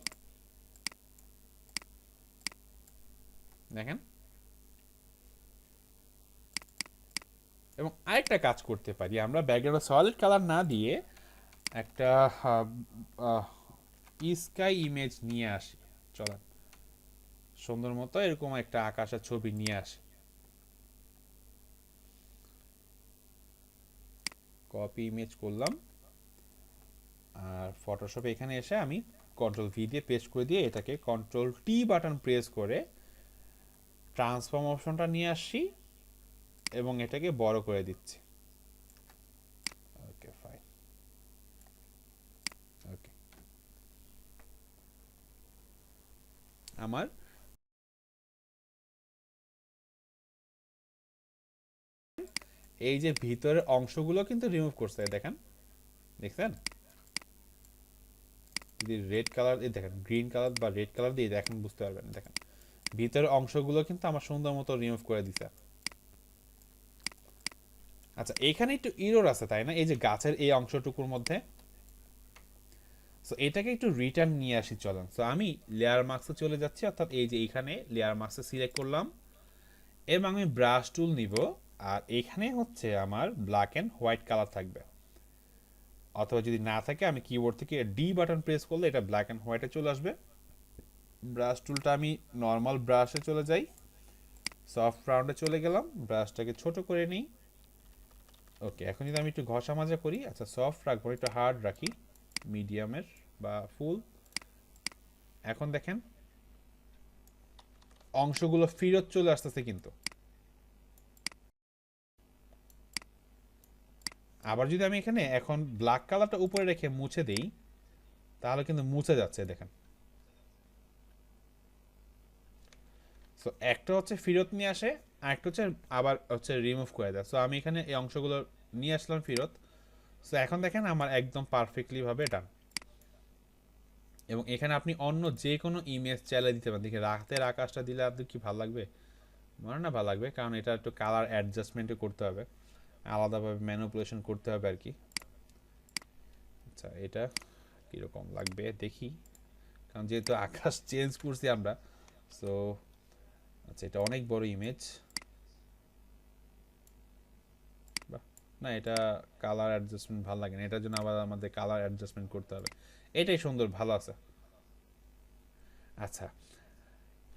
দেখেন, এবং আরেকটা কাজ করতে পারি, আমরা ব্যাকগ্রাউন্ডে সলিড কালার না দিয়ে একটা স্কাই ইমেজ নিয়ে আসি। চলেন সুন্দর মতো এরকম একটা আকাশের ছবি নিয়ে আসি। কপি ইমেজ করলাম, আর ফটোশপে এখানে এসে আমি কন্ট্রোল ভি দিয়ে পেস্ট করে দিয়ে এটাকে কন্ট্রোল টি বাটন প্রেস করে ট্রান্সফর্ম অপশনটা নিয়ে আসছি এবং এটাকে বড় করে দিচ্ছি। ওকে ফাইন, ওকে। আমার এই যে ভিতরের অংশগুলো কিন্তু রিমুভ করছে, দেখেন, দেখছেন? যদি রেড কালার দিয়ে দেখেন, গ্রিন কালার বা রেড কালার দিয়ে দেখেন বুঝতে পারবেন, দেখেন ভিতরের অংশগুলো কিন্তু আমার সুন্দর মতো রিমুভ করে দিছে। আচ্ছা এখানে একটু ইরর আছে তাই না, এই যে গাছের এই অংশটুকুর মধ্যে। সো এটাকে একটু রিটার্ন নিয়ে আসি, চলেন। সো আমি লেয়ার মাস্কে চলে যাচ্ছি, অর্থাৎ এই যে এইখানে লেয়ার মাস্কে সিলেক্ট করলাম এবং আমি ব্রাশ টুল নিব, আর এখানে হচ্ছে আমার ব্ল্যাক অ্যান্ড হোয়াইট কালার থাকবে, অথবা যদি না থাকে আমি কিবোর্ড থেকে ডি বাটন প্রেস করলে এটা ব্ল্যাক অ্যান্ড হোয়াইটে চলে আসবে। ব্রাশ টুলটা আমি নর্মাল ব্রাশে চলে যাই, সফট রাউন্ডে চলে গেলাম, ব্রাশটাকে ছোট করে নিই। ওকে, এখন যদি আমি একটু ঘষা মাজা করি, আচ্ছা সফট রাখবো, একটু হার্ড রাখি, মিডিয়ামের বা ফুল। এখন দেখেন অংশগুলো ফেরত চলে আসতেছে কিন্তু। আবার যদি আমি এখানে এখন ব্ল্যাক কালারটা উপরে রেখে মুছে দেই, তাহলে কিন্তু মুছে যাচ্ছে, দেখেন। সো একটা হচ্ছে ফেরত নিয়ে আসে, আর একটা হচ্ছে আবার হচ্ছে রিমুভ করে দেয়। সো আমি এখানে এই অংশগুলো নিয়ে আসলাম ফেরত। সো এখন দেখেন আমার একদম পারফেক্টলি ভাবে ডান। এবং এখানে আপনি অন্য যে কোনো ইমেজ চালিয়ে দিতে পারেন। দেখি রাতের আকাশটা দিলে আপনি কি ভালো লাগবে, মনে না ভালো লাগবে, কারণ এটা একটু কালার অ্যাডজাস্টমেন্টও করতে হবে, আলাদাভাবে ম্যানিপুলেশন করতে হবে আর কি। আচ্ছা এটা কীরকম লাগবে দেখি, কারণ যেহেতু আকাশ চেঞ্জ করছি আমরা। সো আচ্ছা এটা অনেক বড় ইমেজ, বাহ, না এটা কালার অ্যাডজাস্টমেন্ট ভালো লাগে না, এটার জন্য আবার আমাদের কালার অ্যাডজাস্টমেন্ট করতে হবে। এটাই সুন্দর, ভালো আছে। আচ্ছা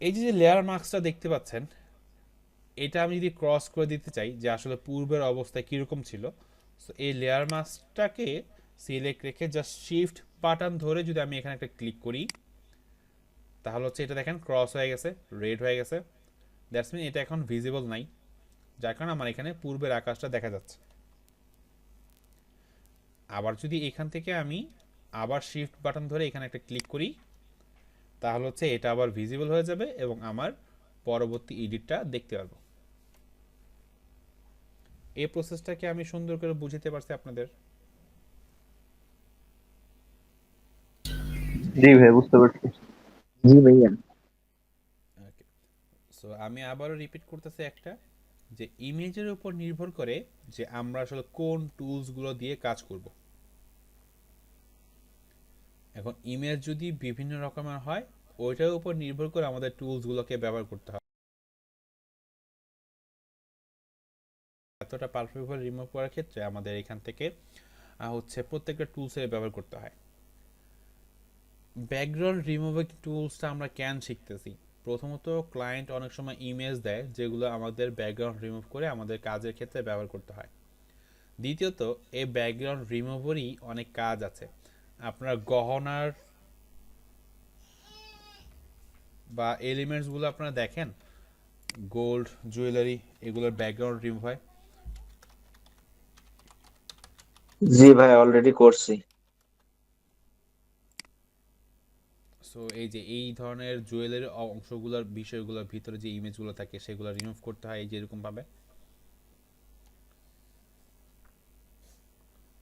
এই যে লেয়ার মার্কসটা দেখতে পাচ্ছেন, এটা আমি যদি ক্রস করে দিতে চাই যে আসলে পূর্বের অবস্থায় কীরকম ছিল, সো এই লেয়ার মাস্কটাকে সিলেক্ট রেখে জাস্ট শিফট বাটন ধরে যদি আমি এখানে একটা ক্লিক করি, তাহলে হচ্ছে এটা দেখেন ক্রস হয়ে গেছে, রেড হয়ে গেছে, দ্যাটস মিন এটা এখন ভিজিবল নাই, যার কারণে আমার এখানে পূর্বের আকাশটা দেখা যাচ্ছে। আবার যদি এখান থেকে আমি আবার শিফট বাটন ধরে এখানে একটা ক্লিক করি, তাহলে হচ্ছে এটা আবার ভিজিবল হয়ে যাবে এবং আমার পরবর্তী এডিটটা দেখতে পারবো। এই প্রসেসটাকে আমি সুন্দর করে বুঝতে পারছি আপনাদের। জি ভাই, বুঝতে পারছি। জি ভাইয়া। ওকে, সো আমি আবারও রিপিট করতেছি একটা, যে ইমেজের উপর নির্ভর করে যে আমরা আসলে কোন টুলসগুলো দিয়ে কাজ করব। এখন ইমেজ যদি বিভিন্ন রকমের হয়, ওইটার উপর নির্ভর করে আমাদের টুলসগুলোকে ব্যবহার করতে হবে। এতটা পারফেক্টভাবে রিমুভ করার ক্ষেত্রে আমাদের এখান থেকে হচ্ছে প্রত্যেকটা টুলসের ব্যবহার করতে হয়। ব্যাকগ্রাউন্ড রিমুভিং টুলসটা আমরা কেন শিখতেছি? প্রথমত ক্লায়েন্ট অনেক সময় ইমেজ দেয় যেগুলো আমাদের ব্যাকগ্রাউন্ড রিমুভ করে আমাদের কাজের ক্ষেত্রে ব্যবহার করতে হয়। দ্বিতীয়ত এই ব্যাকগ্রাউন্ড রিমুভারই অনেক কাজ আছে। আপনার গহনার বা এলিমেন্টসগুলো আপনারা দেখেন, গোল্ড জুয়েলারি, এগুলোর ব্যাকগ্রাউন্ড রিমুভ হয়। জি ভাই, অলরেডি করছি। সো এই যে এই ধরনের জুয়েলারি অংশগুলোর বিষয়গুলোর ভিতরে যে ইমেজগুলো থাকে সেগুলো রিমুভ করতে হয় এই যে এরকম ভাবে।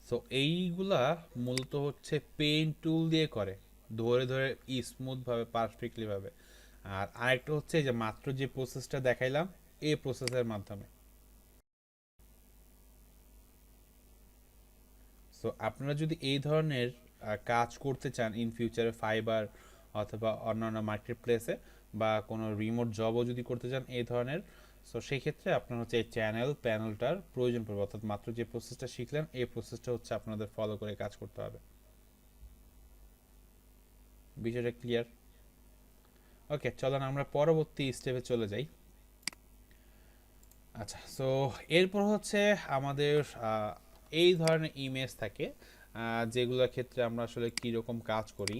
সো এইগুলা মূলত হচ্ছে পেইন্ট টুল দিয়ে করে, ধরে ধরে স্মুথ ভাবে পারফেক্টলি ভাবে। আর আরেকটা হচ্ছে যে মাত্র যে প্রসেসটা দেখাইলাম এই প্রসেসের মাধ্যমে। সো আপনারা যদি এই ধরনের কাজ করতে চান ইন ফিউচারে ফাইবার অথবা অন্যান্য মার্কেট প্লেসে বা কোনো রিমোট জবও যদি করতে চান এই ধরনের, সো সেই ক্ষেত্রে আপনার হচ্ছে এই চ্যানেল প্যানেলটার প্রয়োজন পড়বে। অর্থাৎ মাত্র যে প্রসেসটা শিখলেন এই প্রসেসটা হচ্ছে আপনাদের ফলো করে কাজ করতে হবে। বিষয়টা ক্লিয়ার? ওকে, চলেন আমরা পরবর্তী স্টেপে চলে যাই। আচ্ছা, সো এরপর হচ্ছে আমাদের এই ধরনের ইমেজ থাকে যেগুলোর ক্ষেত্রে আমরা আসলে কীরকম কাজ করি।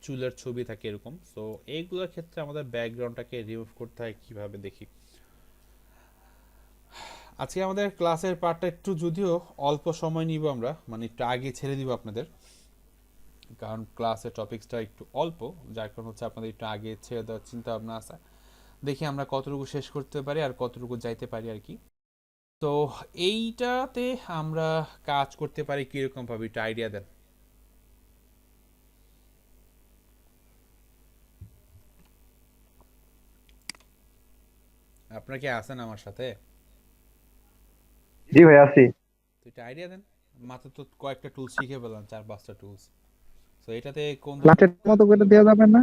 চুলের ছবি থাকে এরকম। সো এইগুলোর ক্ষেত্রে আমাদের ব্যাকগ্রাউন্ডটাকে রিমুভ করতে হয় কীভাবে দেখি। আজকে আমাদের ক্লাসের পার্টটা একটু যদিও অল্প সময় নিব আমরা, মানে একটু আগে ছেড়ে দিব আপনাদের, কারণ ক্লাসের টপিক্সটা একটু অল্প, যার কারণ হচ্ছে আপনাদের একটু আগে ছেড়ে দেওয়ার চিন্তা ভাবনা আছে। দেখি আমরা কতটুকু শেষ করতে পারি আর কতটুকু যাইতে পারি আর কি। তো এইটাতে আমরা কাজ করতে পারি কিরকম ভাবে একটু আইডিয়া দেন। আপনারা কি আছেন আমার সাথে? জি ভাই আছি। তো এটা আইডিয়া দেন। মাত্র তো কয়েকটা টুলস শিখে পেলাম, 4-5টা টুলস। তো এটাতে কোন ক্লাসের মতো করে দেওয়া যাবে না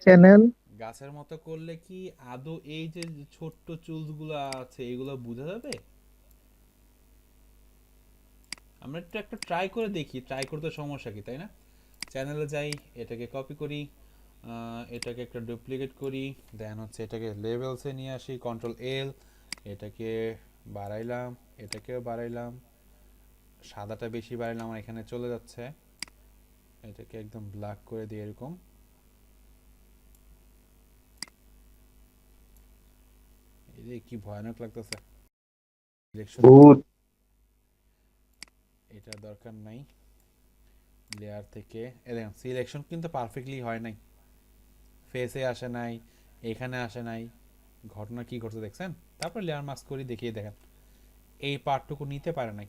চ্যানেল? গাছের মতো করলে কি আদৌ এই যে ছোট্ট টুলস গুলো আছে এগুলো বোঝা যাবে? আমরা একটু একটা ট্রাই করে দেখি, ট্রাই করতে সমস্যা কি, তাই না? চ্যানেলে যাই, এটাকে কপি করি, এটাকে একটা ডুপ্লিকেট করি, দেন হচ্ছে এটাকে লেভেলসে নিয়ে আসি, কন্ট্রোল এল, এটাকে বাড়াইলাম, এটাকেও বাড়াইলাম, সাদাটা বেশি বাড়াইলাম, আমার এখানে চলে যাচ্ছে, এটাকে একদম ব্ল্যাক করে দিই এরকম। এই কি ভয়ানক লাগতেছে সিলেকশন, ভূত। এটা দরকার নাই। লেয়ার থেকে দেখেন সিলেকশন কিন্তু পারফেক্টলি হয় নাই, ফেসে আসে নাই, এখানে আসে নাই, ঘটনা কি করতে দেখছেন? তারপর লেয়ার মাস্ক করি, দেখিয়ে দেখেন এই পার্টটুকু নিতে পারে নাই।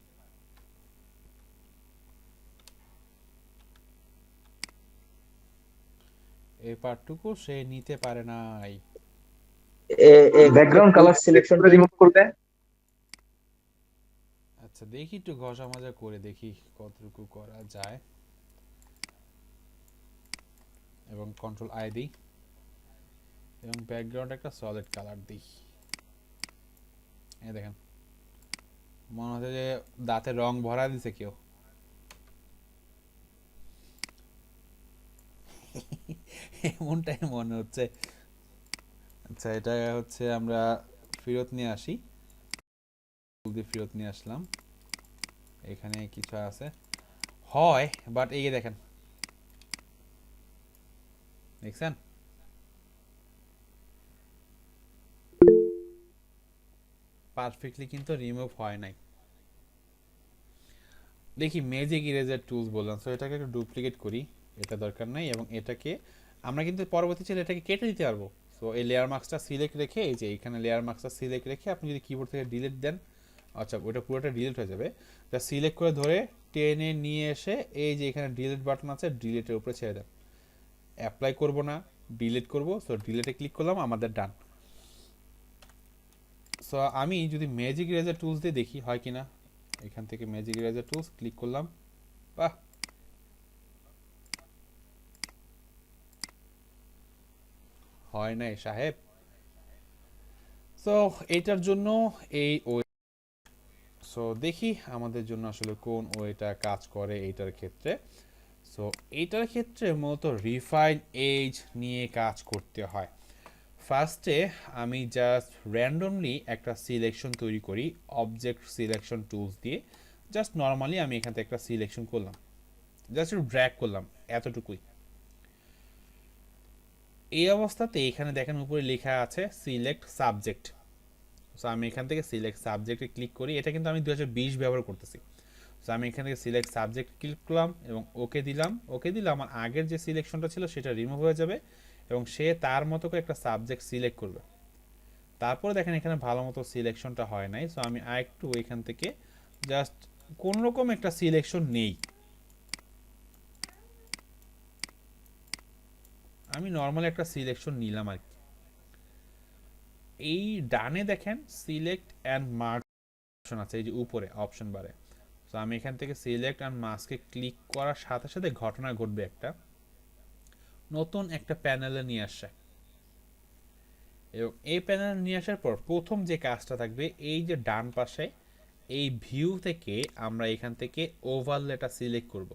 এই পার্টটুকু সে নিতে পারে নাই। ব্যাকগ্রাউন্ড কালার সিলেকশন করে রিমুভ করবে। আচ্ছা দেখি একটু ঘষা মাজা করে দেখি কতটুকু করা যায়, এবং কন্ট্রোল আই দিই এবং ব্যাকগ্রাউন্ড একটা সলিড কালার দিই। এই দেখেন মনে হচ্ছে যে দাঁতে রং ভরা দিছে কেউ। এমনটাই মনে হচ্ছে। আচ্ছা এটা হচ্ছে আমরা ফেরত নিয়ে আসি, ফেরত নিয়ে আসলাম, এখানে কিছু আছে হয়, বাট এই দেখেন, দেখছেন পারফেক্টলি কিন্তু রিমুভ হয় নাই। দেখি ম্যাজিক ইরেজার টুলস বললাম, সো এটাকে একটু ডুপ্লিকেট করি, এটা দরকার নাই, এবং এটাকে আমরা কিন্তু পরবর্তী চাইলে এটাকে কেটে দিতে পারবো। সো এই লেয়ার মার্কসটা সিলেক্ট রেখে, এই যে এখানে লেয়ার মার্কসটা সিলেক্ট রেখে আপনি যদি কিবোর্ড থেকে ডিলিট দেন, আচ্ছা ওটা পুরোটা ডিলিট হয়ে যাবে, যা সিলেক্ট করে ধরে টেনে নিয়ে এসে এই যে এখানে ডিলিট বাটন আছে ডিলিটের উপরে ছেড়ে দেন। অ্যাপ্লাই করব না, ডিলিট করব, সো ডিলিটে ক্লিক করলাম, আমাদের ডান। সো আমি যদি ম্যাজিক ইরেজার টুলস দিয়ে দেখি হয় কিনা, এখান থেকে ম্যাজিক ইরেজার টুলস ক্লিক করলাম, বাহ হয় নাই সাহেব। সো এটার জন্য এই সো দেখি আমাদের জন্য আসলে কোন ওয়েটা কাজ করে এইটার ক্ষেত্রে। সো এইটার ক্ষেত্রে মূলত রিফাইন এজ নিয়ে কাজ করতে হয়। ফার্স্টে আমি জাস্ট র্যান্ডমলি একটা সিলেকশন তৈরি করি অবজেক্ট সিলেকশন টুলস দিয়ে। জাস্ট নর্মালি আমি এখান থেকে একটা সিলেকশন করলাম, জাস্ট একটু ড্র্যাগ করলাম, এতটুকুই। এই অবস্থাতে এখানে দেখেন উপরে লেখা আছে সিলেক্ট সাবজেক্ট। সো আমি এখান থেকে সিলেক্ট সাবজেক্টে ক্লিক করি। এটা কিন্তু আমি 2020 ব্যবহার করতেছি। সো আমি এখান থেকে সিলেক্ট সাবজেক্ট ক্লিক করলাম এবং ওকে দিলাম। ওকে দিলে আমার আগের যে সিলেকশনটা ছিল সেটা রিমুভ হয়ে যাবে এবং সে তার মতো করে একটা সাবজেক্ট সিলেক্ট করবে। তারপরে দেখেন এখানে ভালো মতো সিলেকশনটা হয় নাই। সো আমি আরেকটু এখান থেকে জাস্ট কোন রকম একটা সিলেকশন নেই, আমি নর্মাল একটা সিলেকশন নিলাম আর কি। এই ডানে দেখেন সিলেক্ট অ্যান্ড মার্ক অপশন আছে, এই যে উপরে অপশন বারে। তো আমি এখান থেকে সিলেক্ট অ্যান্ড মাস্কে ক্লিক করার সাথে সাথে ঘটনা ঘটবে, একটা নতুন একটা প্যানেলে নিয়ে আসে এবং এই প্যানেলে নিয়ে আসার পর প্রথম যে কাজটা থাকবে এই যে ডান পাশে এই ভিউ থেকে আমরা এখান থেকে ওভারলেটা সিলেক্ট করব।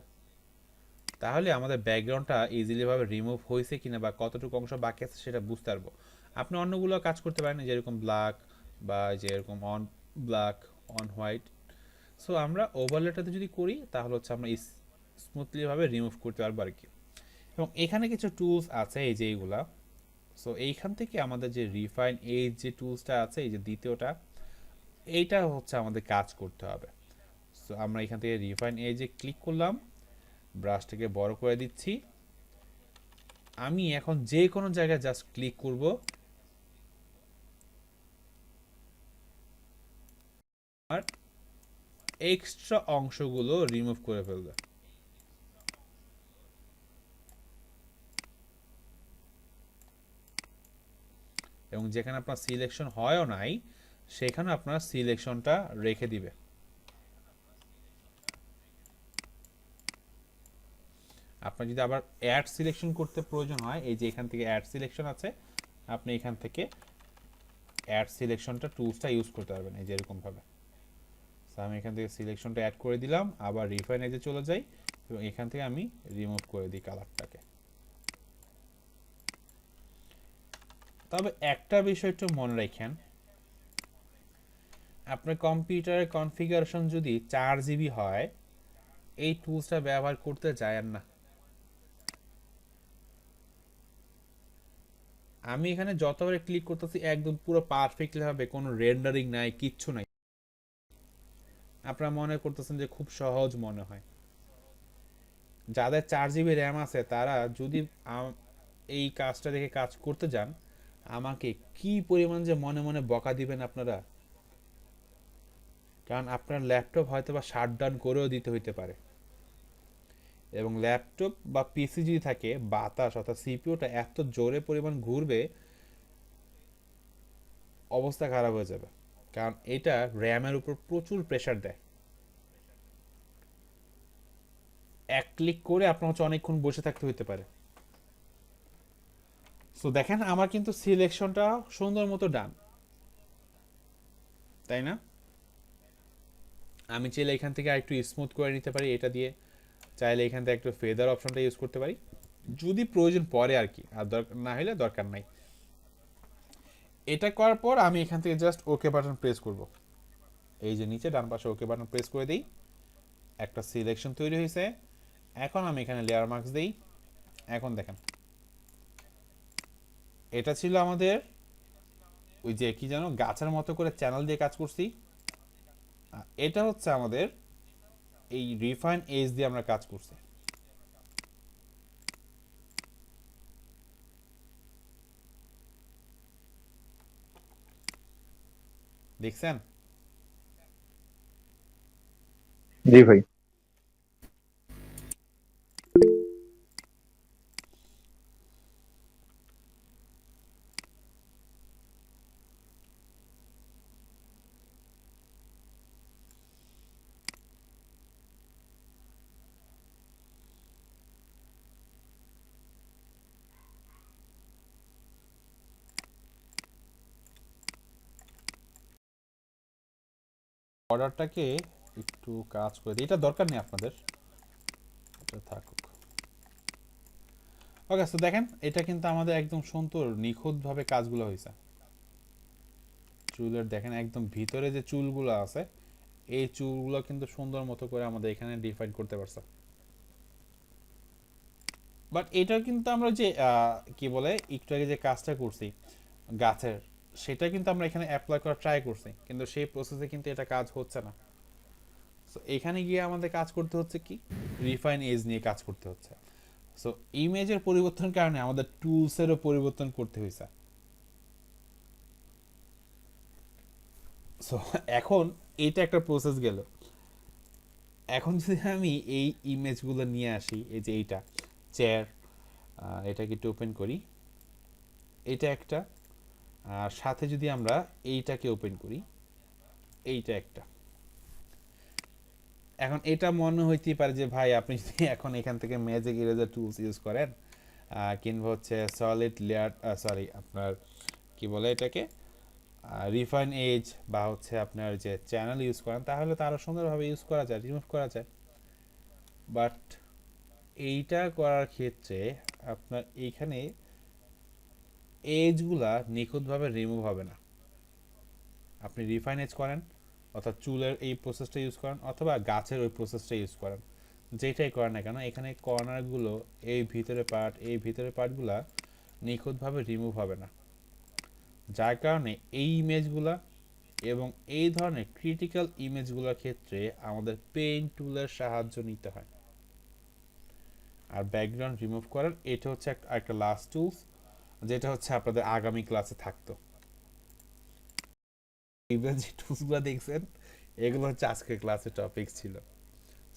তাহলে আমাদের ব্যাকগ্রাউন্ডটা ইজিলি ভাবে রিমুভ হয়েছে কিনা বা কতটুকু অংশ বাকি আছে সেটা বুঝতে পারবো। আপনি অন্যগুলো কাজ করতে পারেন, যেরকম ব্ল্যাক বা যেরকম on black on white. So আমরা ওভারলেটাতে যদি করি তাহলে হচ্ছে আমরা স্মুথলি ভাবে রিমুভ করতে পারবো আর কি। এবং এখানে কিছু টুলস আছে এই যে এইগুলা। সো এইখান থেকে আমাদের যে রিফাইন এজ যে টুলসটা আছে, এই যে দ্বিতীয়টা, এইটা হচ্ছে আমাদের কাজ করতে হবে। সো আমরা এখান থেকে রিফাইন এজে ক্লিক করলাম, ব্রাশটাকে বড় করে দিচ্ছি। আমি এখন যে কোনো জায়গায় জাস্ট ক্লিক করব, আর এক্সট্রা অংশগুলো রিমুভ করে ফেলবে। এবং যেখানে আপনার সিলেকশন হয়ও নাই সেখানে আপনার সিলেকশনটা রেখে দিবে। আপনার যদি আবার অ্যাড সিলেকশন করতে প্রয়োজন হয়, এই যে এখান থেকে অ্যাড সিলেকশন আছে, আপনি এখান থেকে অ্যাড সিলেকশনটা টুলসটা ইউজ করতে পারবেন এই যে এরকম ভাবে। আমি এখান থেকে সিলেকশনটা অ্যাড করে দিলাম, আবার রিফাইন এজে চলে যাই এবং এখান থেকে আমি রিমুভ করে দিই কালারটাকে। তবে একটা বিষয় একটু মনে রাখেন, আপনার কম্পিউটারের কনফিগারেশন যদি 4 GB হয় এই টুলসটা ব্যবহার করতে যায় না। আমি এখানে যতবারে ক্লিক করতেছি একদম পুরো পারফেক্টলি ভাবে, কোনো রেন্ডারিং নাই, কিচ্ছু নাই। আপনারা মনে করতেছেন যে খুব সহজ মনে হয়। যাদের 4 GB র্যাম আছে তারা যদি এই কাজটা দেখে কাজ করতে যান, আমাকে কি পরিমাণ যে মনে মনে বকা দিবেন আপনারা। কারণ আপনার ল্যাপটপ হয়তো বা শাটডাউন করেও দিতে হইতে পারে, এবং ল্যাপটপ বা পিসি যদি থাকে বাতাস অর্থাৎ সিপিইউটা এত জোরে পরিমাণ ঘুরবে অবস্থা খারাপ হয়ে যাবে। কারণ এটা র্যামের উপর প্রচুর প্রেসার দেয়। এক ক্লিক করে আপনার হচ্ছে অনেকক্ষণ বসে থাকতে হতে পারে। সো দেখেন আমার কিন্তু সিলেকশনটা সুন্দর মতো ডান, তাই না? আমি চাইলে এখান থেকে একটু স্মুথ করে নিতে পারি এটা দিয়ে, চাইলে এখান থেকে একটু ফেদার অপশনটা ইউজ করতে পারি যদি প্রয়োজন পড়ে আর কি, আর দরকার না হলে দরকার নাই। এটা করার পর আমি এখান থেকে জাস্ট ওকে বাটন প্রেস করব। এই যে নিচে ডান পাশে ওকে বাটন প্রেস করে দিই, একটা সিলেকশন তৈরি হয়েছে। এখন আমি এখানে লেয়ার মার্কস দিই। এখন দেখেন এটা ছিল আমাদের ওই যে কি জানো গাছের মতো করে চ্যানেল দিয়ে কাজ করছি। এটা হচ্ছে আমাদের এই রিফাইন এজ দিয়ে আমরা কাজ করছি। দেখছেন? জি ভাই। অর্ডারটাকে একটু কাজ করে দিই, এটা দরকার নেই আপনাদের, এটা থাকুক। ওকে, তো দেখেন এটা কিন্তু আমাদের একদম সুন্দর নিখুঁতভাবে কাজগুলো হয়েছে। চুলের দেখেন একদম ভিতরে যে চুলগুলো আছে এই চুলগুলো কিন্তু সুন্দর মতো করে আমাদের এখানে ডিফাইন করতে পারছে। বাট এটা কিন্তু আমরা যে কি বলে একটু আগে যে কাজটা করছি গাছের, সেটা কিন্তু আমরা এখানে অ্যাপ্লাই করার ট্রাই করছি, কিন্তু সেই প্রসেসে কিন্তু এটা কাজ হচ্ছে না। সো এখানে গিয়ে আমাদের কাজ করতে হচ্ছে কি, রিফাইন এজ নিয়ে কাজ করতে হচ্ছে। সো ইমেজের পরিবর্তনের কারণে আমাদের টুলসেরও পরিবর্তন করতে হয়েছে। সো এখন এইটা একটা প্রসেস গেল। এখন যদি আমি এই ইমেজগুলো নিয়ে আসি, এই যে এইটা চেয়ার, এটাকে একটু ওপেন করি, এটা একটা, আর সাথে যদি আমরা এইটাকে ওপেন করি, এইটা একটা। এখন এটা মনে হইতেই পারে যে ভাই আপনি যদি এখন এখান থেকে ম্যাজিক ইরেজার টুলস ইউজ করেন কিংবা হচ্ছে সলিড লেয়ার, সরি আপনার কি বলে এটাকে রিফাইন এজ বা হচ্ছে আপনার যে চ্যানেল ইউজ করেন, তাহলে তো আরও সুন্দরভাবে ইউজ করা যায়, রিমুভ করা যায়। বাট এইটা করার ক্ষেত্রে আপনার এইখানে এজগুলা নিখুঁতভাবে রিমুভ হবে না। আপনি রিফাইন এজ করেন, অর্থাৎ চুলের এই প্রসেসটা ইউজ করেন, অথবা গাছের ওই প্রসেসটা ইউজ করেন, যেটাই করেন না কেন এখানে কর্নারগুলো এই ভিতরের পার্টগুলা নিখুঁতভাবে রিমুভ হবে না। যার কারণে এই ইমেজগুলা এবং এই ধরনের ক্রিটিক্যাল ইমেজগুলোর ক্ষেত্রে আমাদের পেইন্ট টুলের সাহায্য নিতে হয়। আর ব্যাকগ্রাউন্ড রিমুভ করার এটা হচ্ছে একটা লাস্ট টুলস, যেটা হচ্ছে আপনাদের আগামী ক্লাসে থাকতো। যে টুলসগুলো দেখছেন এগুলো হচ্ছে আজকের ক্লাসের টপিক ছিল।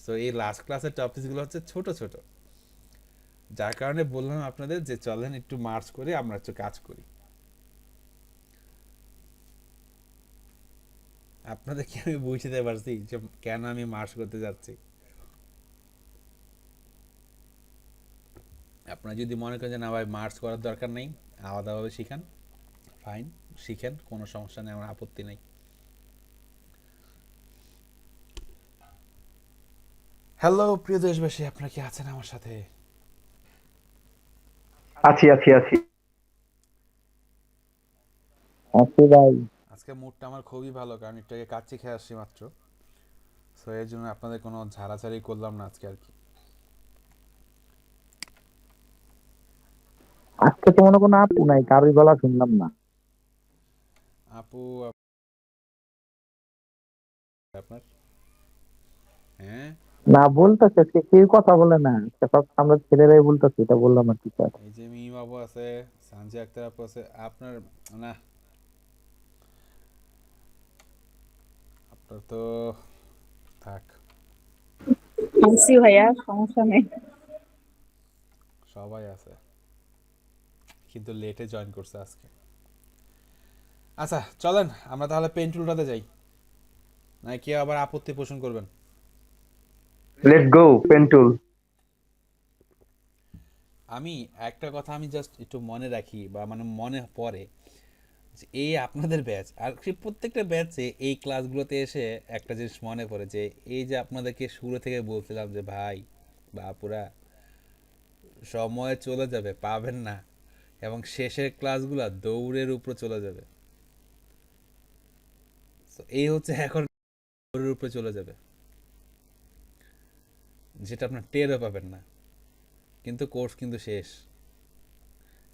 সো এই লাস্ট ক্লাসের টপিকগুলো হচ্ছে ছোট ছোট, যার কারণে বললাম আপনাদের যে চলেন একটু মার্চ করে আমরা একটু কাজ করি। আপনাদেরকে আমি বুঝতে পারছি যে কেন আমি মার্চ করতে যাচ্ছি। আপনারা যদি মনে করেন যে না ভাই মার্চ করার দরকার নেই, আলাদাভাবে শিখান, ফাইন, শিখেন, কোনো সমস্যা নেই, আমার আপত্তি নেই। হ্যালো প্রিয় দেশবাসী, আপনারা কি আছেন আমার সাথে? আছি আছি আছি। ভাই আজকে মুডটা আমার খুবই ভালো, কারণ একটু আগে কাচ্চি খেয়ে আসছি মাত্র। সো এর জন্য আপনাদের কোনো ঝাড়াঝাড়ি করলাম না আজকে আর কি। আজকে তো মনে কোনো আপু নাই, কারোর গলা শুনলাম না। আপু আপনার, হ্যাঁ না বলতেছে, সে কেউ কথা বলে না, সে সব আমরা ছেলেরাই বলতেছে, এটা বললাম আর কি স্যার। এই যে মিম আপু আছে, সানজি আক্তার আপু আছে, আপনার না, আপনার তো থাক, আনছি ভাইয়া, সমস্যা নেই। সবাই আছে কিন্তু লেটে জয়েন করছে আজকে। আচ্ছা চলেন আমরা তাহলে পেন টুলটাতে যাই, নাকি কেউ আবার আপত্তি পোষণ করবেন? লেটস গো পেন্টুল। আমি একটা কথা আমি জাস্ট একটু মনে রাখি বা মানে মনে পড়ে যে এই আপনাদের ব্যাচ আর সেই প্রত্যেকটা ব্যাচে এই ক্লাসগুলোতে এসে একটা জিনিস মনে পড়ে যে এই যে আপনাদেরকে শুরু থেকে বলছিলাম যে ভাই বাপুরা সময় চলে যাবে, পাবেন না, এবং শেষের ক্লাসগুলো দৌড়ের উপর চলে যাবে। তো এই হচ্ছে এখন দৌড়ের উপরে চলে যাবে, যেটা আপনার টেরও পাবেন না, কিন্তু কোর্স কিন্তু শেষ।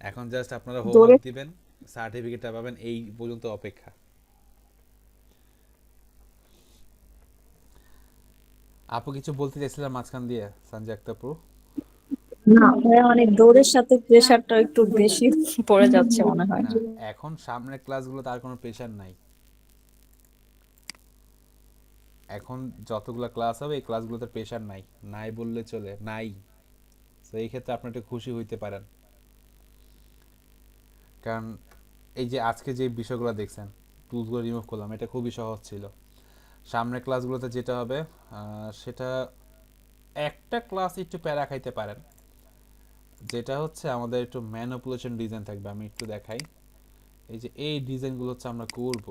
এখন জাস্ট আপনারা দৌড়ে হোমওয়ার্ক দিবেন, সার্টিফিকেটটা পাবেন, এই পর্যন্ত অপেক্ষা। আপু কিছু বলতে চাইছিলাম মাঝখান দিয়ে, সঞ্জয় আক্তারপু? না ভাইয়া, মানে দৌড়ের সাথে প্রেশারটা একটু বেশি পড়ে যাচ্ছে মনে হয়। না, এখন সামনের ক্লাসগুলো তার কোনো প্রেশার নাই। এখন যতগুলো ক্লাস হবে এই ক্লাসগুলোতে প্রেশার নাই, নাই বললে চলে, নাই। তো এই ক্ষেত্রে আপনি একটু খুশি হইতে পারেন, কারণ এই যে আজকে যে বিষয়গুলো দেখছেন, টুলসগুলো রিমুভ করলাম, এটা খুবই সহজ ছিল। সামনের ক্লাসগুলোতে যেটা হবে সেটা একটা ক্লাস একটু প্যারা খাইতে পারেন, যেটা হচ্ছে আমাদের একটু ম্যানিপুলেশন ডিজাইন থাকবে। আমি একটু দেখাই, এই যে এই ডিজাইনগুলো হচ্ছে আমরা করব,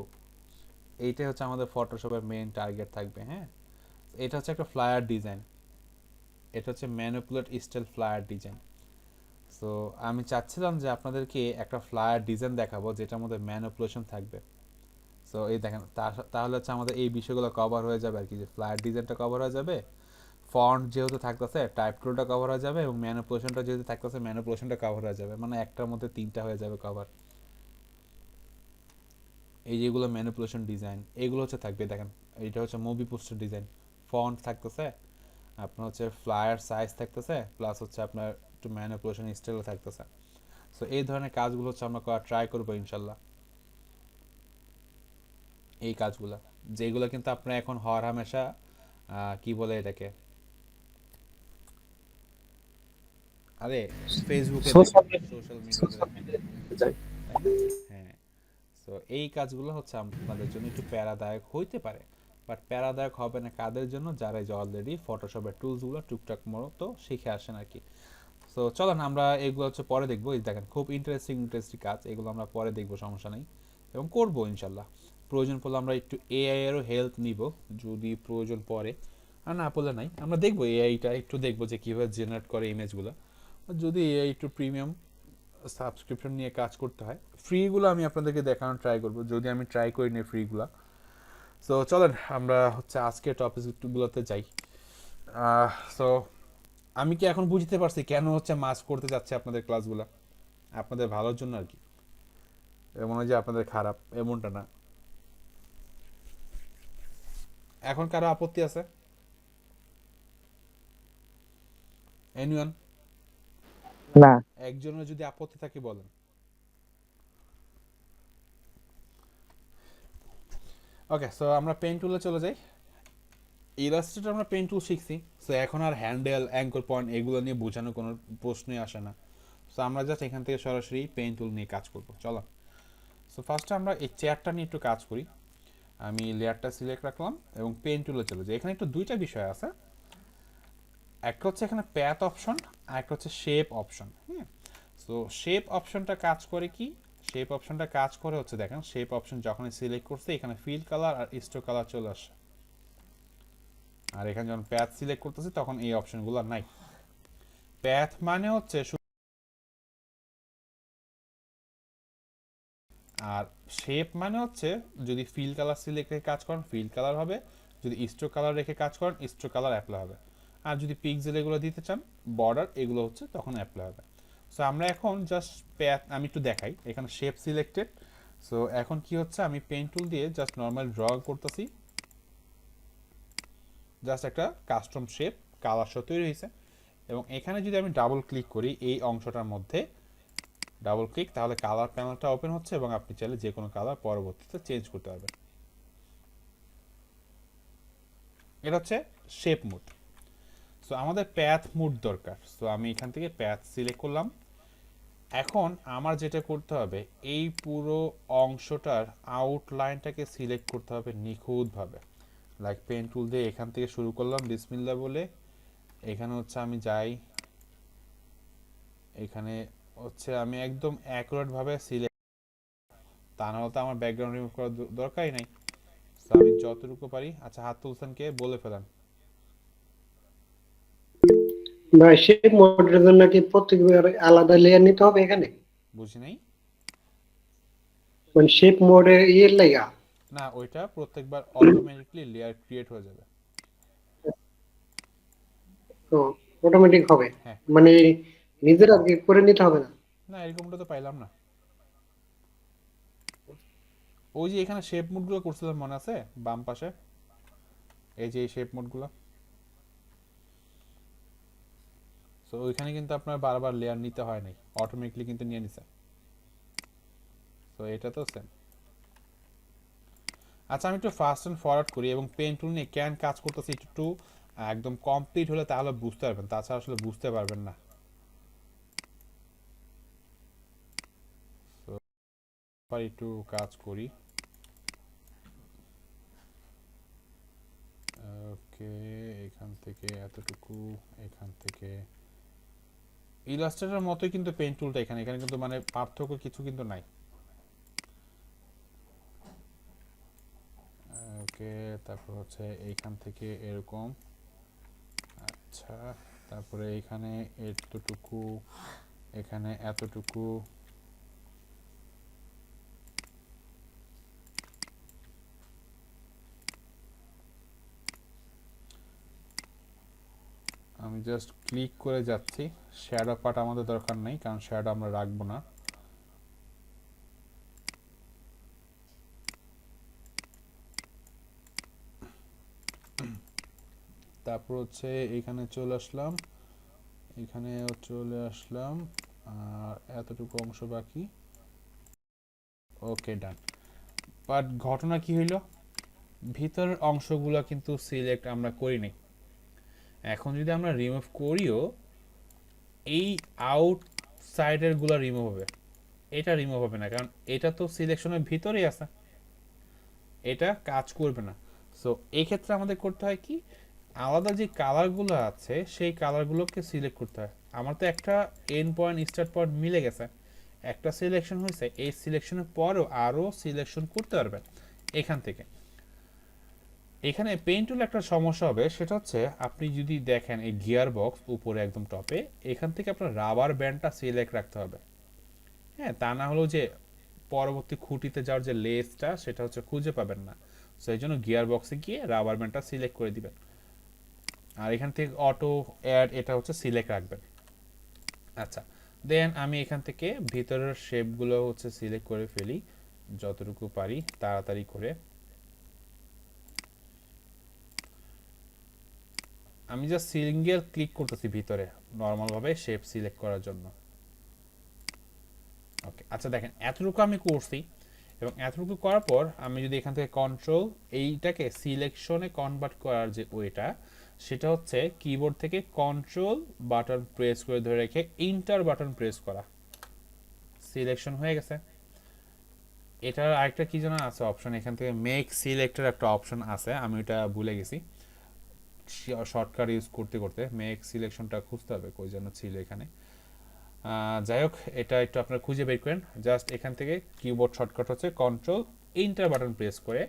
এইটাই হচ্ছে আমাদের ফটোশপের মেইন টার্গেট থাকবে। হ্যাঁ, এটা হচ্ছে একটা ফ্লায়ার ডিজাইন, এটা হচ্ছে manipulate style flyer design. So আমি চাচ্ছিলাম যে আপনাদেরকে একটা ফ্লায়ার ডিজাইন দেখাবো যেটার মধ্যে ম্যানিপুলেশন থাকবে। সো এই দেখেন, তাহলে হচ্ছে আমাদের এই বিষয়গুলো কভার হয়ে যাবে আর কি, যে ফ্লায়ার ডিজাইনটা কভার হয়ে যাবে, ফন্ট যেহেতু থাকতেছে টাইপ টুলটা কভার হয়ে যাবে, এবং ম্যানিপুলেশনটা যেহেতু থাকতেছে ম্যানিপুলেশনটা কভার হয়ে যাবে, মানে একটার মধ্যে তিনটা হয়ে যাবে কভার। এই যেগুলো ম্যানিপুলেশন ডিজাইন এগুলো হচ্ছে থাকবে, দেখেন এইটা হচ্ছে মুভি পোস্টার ডিজাইন, ফন্ট থাকতেছে, আপনার হচ্ছে ফ্লায়ার সাইজ থাকতেছে, প্লাস হচ্ছে আপনার একটু ম্যানিপুলেশন স্টাইলও থাকতেছে। সো এই ধরনের কাজগুলো হচ্ছে আমরা করা ট্রাই করবো ইনশাল্লাহ। এই কাজগুলো যেগুলো কিন্তু আপনারা এখন হর হামেশা কি বলে এটাকে, আরে ফেসবুকে সোশ্যাল দেখেন, সোশ্যাল মিডিয়াতে দেখেন, যাই। তাই না? হ্যাঁ। সো এই কাজগুলো হচ্ছে আপনাদের জন্য একটু প্যারাদায়ক হইতে পারে, বাট প্যারাদায়ক হবে না কাদের জন্য, যারা যে অলরেডি ফটোশপের টুলসগুলো টুকটাক মতো শিখে আসেন আর কি। সো চলেন আমরা এগুলো হচ্ছে পরে দেখবো। এই দেখেন খুব ইন্টারেস্টিং কাজ, এগুলো আমরা পরে দেখবো, সমস্যা নেই, এবং করবো ইনশাল্লাহ। প্রয়োজন পড়লে আমরা একটু এআই এরও হেল্প নিব যদি প্রয়োজন পড়ে, আর না পড়লে নাই, আমরা দেখবো এআইটা একটু দেখবো যে কীভাবে জেনারেট করে ইমেজগুলো। যদি এআই একটু প্রিমিয়াম সাবস্ক্রিপশন নিয়ে কাজ করতে হয়, ফ্রিগুলো আমি আপনাদেরকে দেখানোর ট্রাই করব, যদি আমি ট্রাই করি নি ফ্রিগুলো। সো চলেন আমরা হচ্ছে আজকের টপিকগুলোতে যাই। সো আমি কি এখন বুঝতে পারছি কেন হচ্ছে মাস করতে যাচ্ছে আপনাদের ক্লাসগুলো, আপনাদের ভালোর জন্য আর কি, এমন যে আপনাদের খারাপ এমনটা না। এখন কারো আপত্তি আছে? এনিওয়ান? না, একজনের যদি আপত্তি থাকে বলেন। ওকে, সো আমরা পেন টুলে চলে যাই। ইলাস্ট্রেটর আমরা পেন টুল শিখছি, সো এখন আর হ্যান্ডেল, অ্যাঙ্কর পয়েন্ট এগুলো নিয়ে বোঝানোর কোনো প্রশ্নই আসে না। সো আমরা জাস্ট এখান থেকে সরাসরি পেন টুল নিয়ে কাজ করবো, চলো। সো ফার্স্টে আমরা এই চেয়ারটা নিয়ে একটু কাজ করি। আমি লেয়ারটা সিলেক্ট রাখলাম এবং পেন টুলে চলে যাই। এখানে একটু দুইটা বিষয় আছে, একটা হচ্ছে এখানে প্যাথ অপশন, আর একটা হচ্ছে শেপ অপশন। হ্যাঁ, সো শেপ অপশনটা কাজ করে কি, শেপ অপশনটা কাজ করে হচ্ছে দেখেন, শেপ অপশন যখনই সিলেক্ট করছে এখানে ফিল কালার আর স্ট্রোক কালার চলে আসে, আর এখানে যখন প্যাথ সিলেক্ট করতেছি তখন এই অপশনগুলো নাই। প্যাথ মানে হচ্ছে, আর শেপ মানে হচ্ছে যদি ফিল কালার সিলেক্ট রেখে কাজ করেন ফিল কালার হবে, যদি স্ট্রোক কালার রেখে কাজ করেন স্ট্রোক কালার অ্যাপ্লাই হবে, আর যদি পিক্সেল এগুলো দিতে চান বর্ডার এগুলো হচ্ছে তখন অ্যাপ্লাই হবে। সো আমরা এখন জাস্ট প্যাথ, আমি একটু দেখাই, এখানে শেপ সিলেক্টেড। সো এখন কি হচ্ছে, আমি পেন টুল দিয়ে জাস্ট নর্মাল ড্র করতেছি, জাস্ট একটা কাস্টম শেপ কালার সহ তৈরি হয়েছে। এবং এখানে যদি আমি ডাবল ক্লিক করি এই অংশটার মধ্যে, ডাবল ক্লিক, তাহলে কালার প্যানেলটা ওপেন হচ্ছে এবং আপনি চাইলে যে কোনো কালার পরবর্তীতে চেঞ্জ করতে পারবেন। এটা হচ্ছে শেপ মুড। সো আমাদের প্যাথ মুড দরকার, সো আমি এখান থেকে প্যাথ সিলেক্ট করলাম। এখন আমার যেটা করতে হবে, এই পুরো অংশটার আউটলাইনটাকে সিলেক্ট করতে হবে নিখুঁতভাবে। লাইক পেন টুল দিয়ে এখান থেকে শুরু করলাম বিসমিল্লাহ বলে, এখানে হচ্ছে আমি যাই, এখানে হচ্ছে আমি একদম অ্যাকুরেট ভাবে সিলেক্ট, তা নাহলে তো আমার ব্যাকগ্রাউন্ড রিমুভ করার দরকারই নাই। তো আমি যতটুকু পারি, আচ্ছা হাত তুলছেন কে বলে ফেলান। ভাই শেপ মোডের জন্য কি প্রত্যেকবার আলাদা লেয়ার নিতে হবে এখানে? বুঝি নাই। মানে শেপ মোডে ইয়ের লাগা? না, ওইটা প্রত্যেকবার অটোমেটিকলি লেয়ার ক্রিয়েট হয়ে যাবে। তো অটোমেটিক হবে, হ্যাঁ, মানে নিজের আগে করে নিতে হবে না? না এরকমটা তো পাইলাম না। ওই যে এখানে শেপ মোডগুলো করছিলাম মনে আছে বাম পাশে, এই যে এই শেপ মোডগুলো, সো ওইখানে কিন্তু আপনার বারবার লেয়ার নিতে হয় নাই, অটোমেটিকলি কিন্তু নিয়ে নিছে। তো এটা তো সেম। আচ্ছা আমি একটু ফাস্ট এন্ড ফরওয়ার্ড করি এবং পেন টুল নিয়ে ক্যান কাজ করতেছি একটু একদম কমপ্লিট হলে তাহলে বুঝতে পারবেন, তাছাড়া আসলে বুঝতে পারবেন না। একটু কাজ করি। ওকে, এখান থেকে এতটুকু, এখান থেকে ইলাস্ট্রেটরের মতোই কিন্তু পেন টুলটা, এখানে, এখানে কিন্তু মানে পার্থক্য কিছু কিন্তু নাই। সো আমি যতটুকু পারি, আচ্ছা হাত তুলছেন কে বলে ফেলান। বুঝি নাই। ওই যে এখানে শেপ মোডগুলো করছিলাম মনে আছে বাম পাশে, এই যে এই শেপ মোডগুলো, সো ওইখানে কিন্তু আপনার বারবার লেয়ার নিতে হয় নাই, অটোমেটিকলি কিন্তু নিয়ে নিছে। তো এটা তো সেম। ওকে, তারপর হচ্ছে এইখান থেকে এরকম, আচ্ছা, তারপরে এখানে এতটুকু, এখানে এতটুকু, আমি জাস্ট ক্লিক করে যাচ্ছি। শ্যাডো পার্ট আমাদের দরকার নেই, কারণ শ্যাডো আমরা রাখবো না। তারপর হচ্ছে এইখানে চলে আসলাম, এখানেও চলে আসলাম, আর এতটুকু অংশ বাকি। ওকে, ডান। বাট ঘটনা কি হইল, ভিতরের অংশগুলো কিন্তু সিলেক্ট আমরা করিনি। এখন যদি আমরা রিমুভ করিও, এই আউট সাইডের গুলো রিমুভ হবে, এটা রিমুভ হবে না, কারণ এটা তো সিলেকশনের ভিতরেই আছে, এটা কাজ করবে না। সো এই ক্ষেত্রে আমাদের করতে হয় কি, আলাদা যে কালারগুলো আছে সেই কালারগুলোকে সিলেক্ট করতে হয়। আমার তো একটা এন্ড পয়েন্ট স্টার্ট পয়েন্ট মিলে গেছে, একটা সিলেকশন হয়েছে, এই সিলেকশনের পরেও আরও সিলেকশন করতে পারবেন এখান থেকে। এখানে পেইন্ট টুল একটা সমস্যা হবে, সেটা হচ্ছে আপনি যদি দেখেন এই গিয়ার বক্স উপরে একদম টপে, এখান থেকে আপনার রাবার ব্যান্ডটা সিলেক্ট রাখতে হবে। হ্যাঁ, তা না হলেও যে পরবর্তী খুঁটিতে যাওয়ার যে লেসটা সেটা হচ্ছে খুঁজে পাবেন না। সো এই জন্য গিয়ার বক্সে গিয়ে রাবার ব্যান্ডটা সিলেক্ট করে দিবেন, আর এখান থেকে অটো অ্যাড এটা হচ্ছে সিলেক্ট রাখবেন। আচ্ছা, দেন আমি এখান থেকে ভিতরের শেপগুলো হচ্ছে সিলেক্ট করে ফেলি যতটুকু পারি তাড়াতাড়ি করে। আমি জাস্ট সিঙ্গেল ক্লিক করতেছি ভিতরে নর্মালভাবে শেপ সিলেক্ট করার জন্য। ওকে, আচ্ছা দেখেন এতটুকু আমি করছি, এবং এতটুকু করার পর আমি যদি এখান থেকে কন্ট্রোল এইটাকে সিলেকশনে কনভার্ট করার যে ওইটা, সেটা হচ্ছে কিবোর্ড থেকে কন্ট্রোল বাটন প্রেস করে ধরে রেখে ইন্টার বাটন প্রেস করা, সিলেকশন হয়ে গেছে। এটার আরেকটা কি যেন আছে অপশন, এখান থেকে মেক সিলেক্টের একটা অপশন আছে, আমি ওটা ভুলে গেছি শর্টকাট ইউজ করতে করতে। মেক সিলেকশনটা খুঁজতে হবে কই যেন ছিল এখানে। যাই হোক, এটা একটু আপনারা খুঁজে বের করেন। জাস্ট এখান থেকে কিবোর্ড শর্টকাট হচ্ছে কন্ট্রোল ইন্টার বাটন প্রেস করে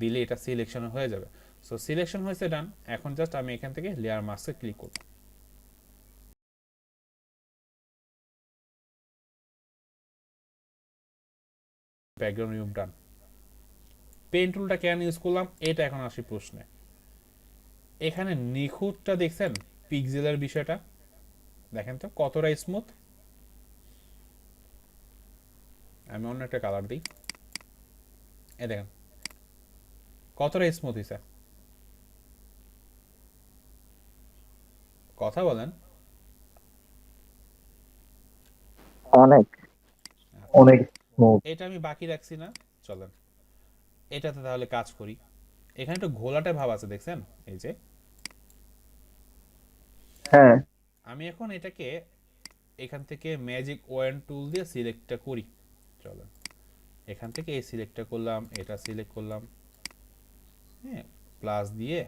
দিলে এটা সিলেকশন হয়ে যাবে। সো সিলেকশন হয়েছে, ডান। এখন জাস্ট আমি এখান থেকে লেয়ার মাস্কে ক্লিক করব। ব্যাকগ্রাউন্ড রিমুভ ডান। পেন টুলটা কেন ইউজ করলাম এটা এখন আসি প্রশ্নে। এখানে নিখুঁতটা দেখছেন, পিক্সেলের বিষয়টা দেখেন তো কতটা স্মুথ। আমি অন্য একটা কালার দিই, এ দেখেন কতটা স্মুথ হয়েছে। কথা বলেন। অনেক অনেক স্মুথ। এটা আমি বাকি রাখছি না, চলেন এটাতে তাহলে কাজ করি। এখানে একটু ঘোলাটে ভাব আছে দেখছেন, এই যে হ্যাঁ, আমি এখন এটাকে এখান থেকে ম্যাজিক ওয়ান টুল দিয়ে সিলেক্টটা করি। চলেন এখান থেকে এই সিলেক্টটা করলাম, এটা সিলেক্ট করলাম, হ্যাঁ, প্লাস দিয়ে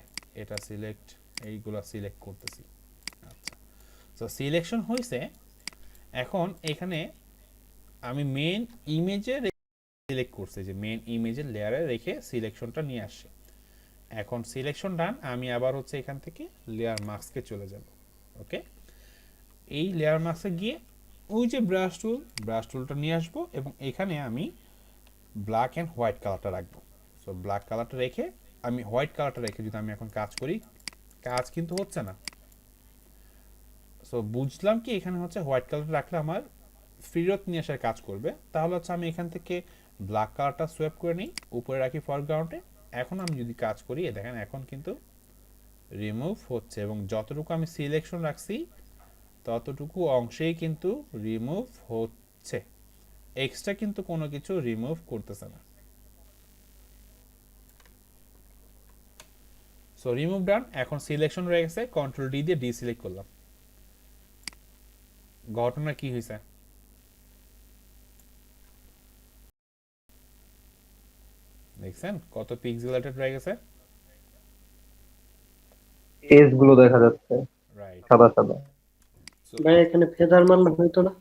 এটা সিলেক্ট, এইগুলা সিলেক্ট করতেছি। আচ্ছা, তো সিলেকশন হয়েছে। এখন এখানে আমি মেন ইমেজে সিলেক্ট করছি, যে মেন ইমেজের লেয়ারে রেখে সিলেকশনটা নিয়ে আসছে। এখন সিলেকশন ডান, আমি আবার হচ্ছে এখান থেকে লেয়ার মাস্কে চলে যাব। ওকে, এই লেয়ার মাস্কে গিয়ে ওই যে ব্রাশ টুলটা নিয়ে আসবো, এবং এখানে আমি ব্ল্যাক অ্যান্ড হোয়াইট কালারটা রাখবো। সো ব্ল্যাক কালারটা রেখে আমি হোয়াইট কালারটা রেখে যদি আমি এখন কাজ করি, কাজ কিন্তু হচ্ছে না। সো বুঝলাম কি এখানে হচ্ছে হোয়াইট কালারটা রাখলে আমার ফেরত নিয়ে আসার কাজ করবে। তাহলে হচ্ছে আমি এখান থেকে ব্ল্যাক কালারটা সোয়াপ করে নিই, উপরে রাখি ফরগ্রাউন্ডে। এখন আমি যদি কাজ করি, দেখেন এখন কিন্তু রিমুভ হচ্ছে, এবং যতটুকু আমি সিলেকশন রাখছি ততটুকু অংশেই কিন্তু রিমুভ হচ্ছে, এক্সট্রা কিন্তু কোনো কিছু রিমুভ করতেছে না। সো রিমুভ ডান। এখন সিলেকশন রয়ে গেছে, কন্ট্রোল ডি দিয়ে ডিসিলেক্ট করলাম। ঘটনা কি হয়েছে, দেখছেন কত পিক্সেলেটেড রয়ে গেছে। এজ গুলো দেখা যাচ্ছে রাইট। সাদা সাদা। ভাই এখানে ফেদার মারলে হইতো না?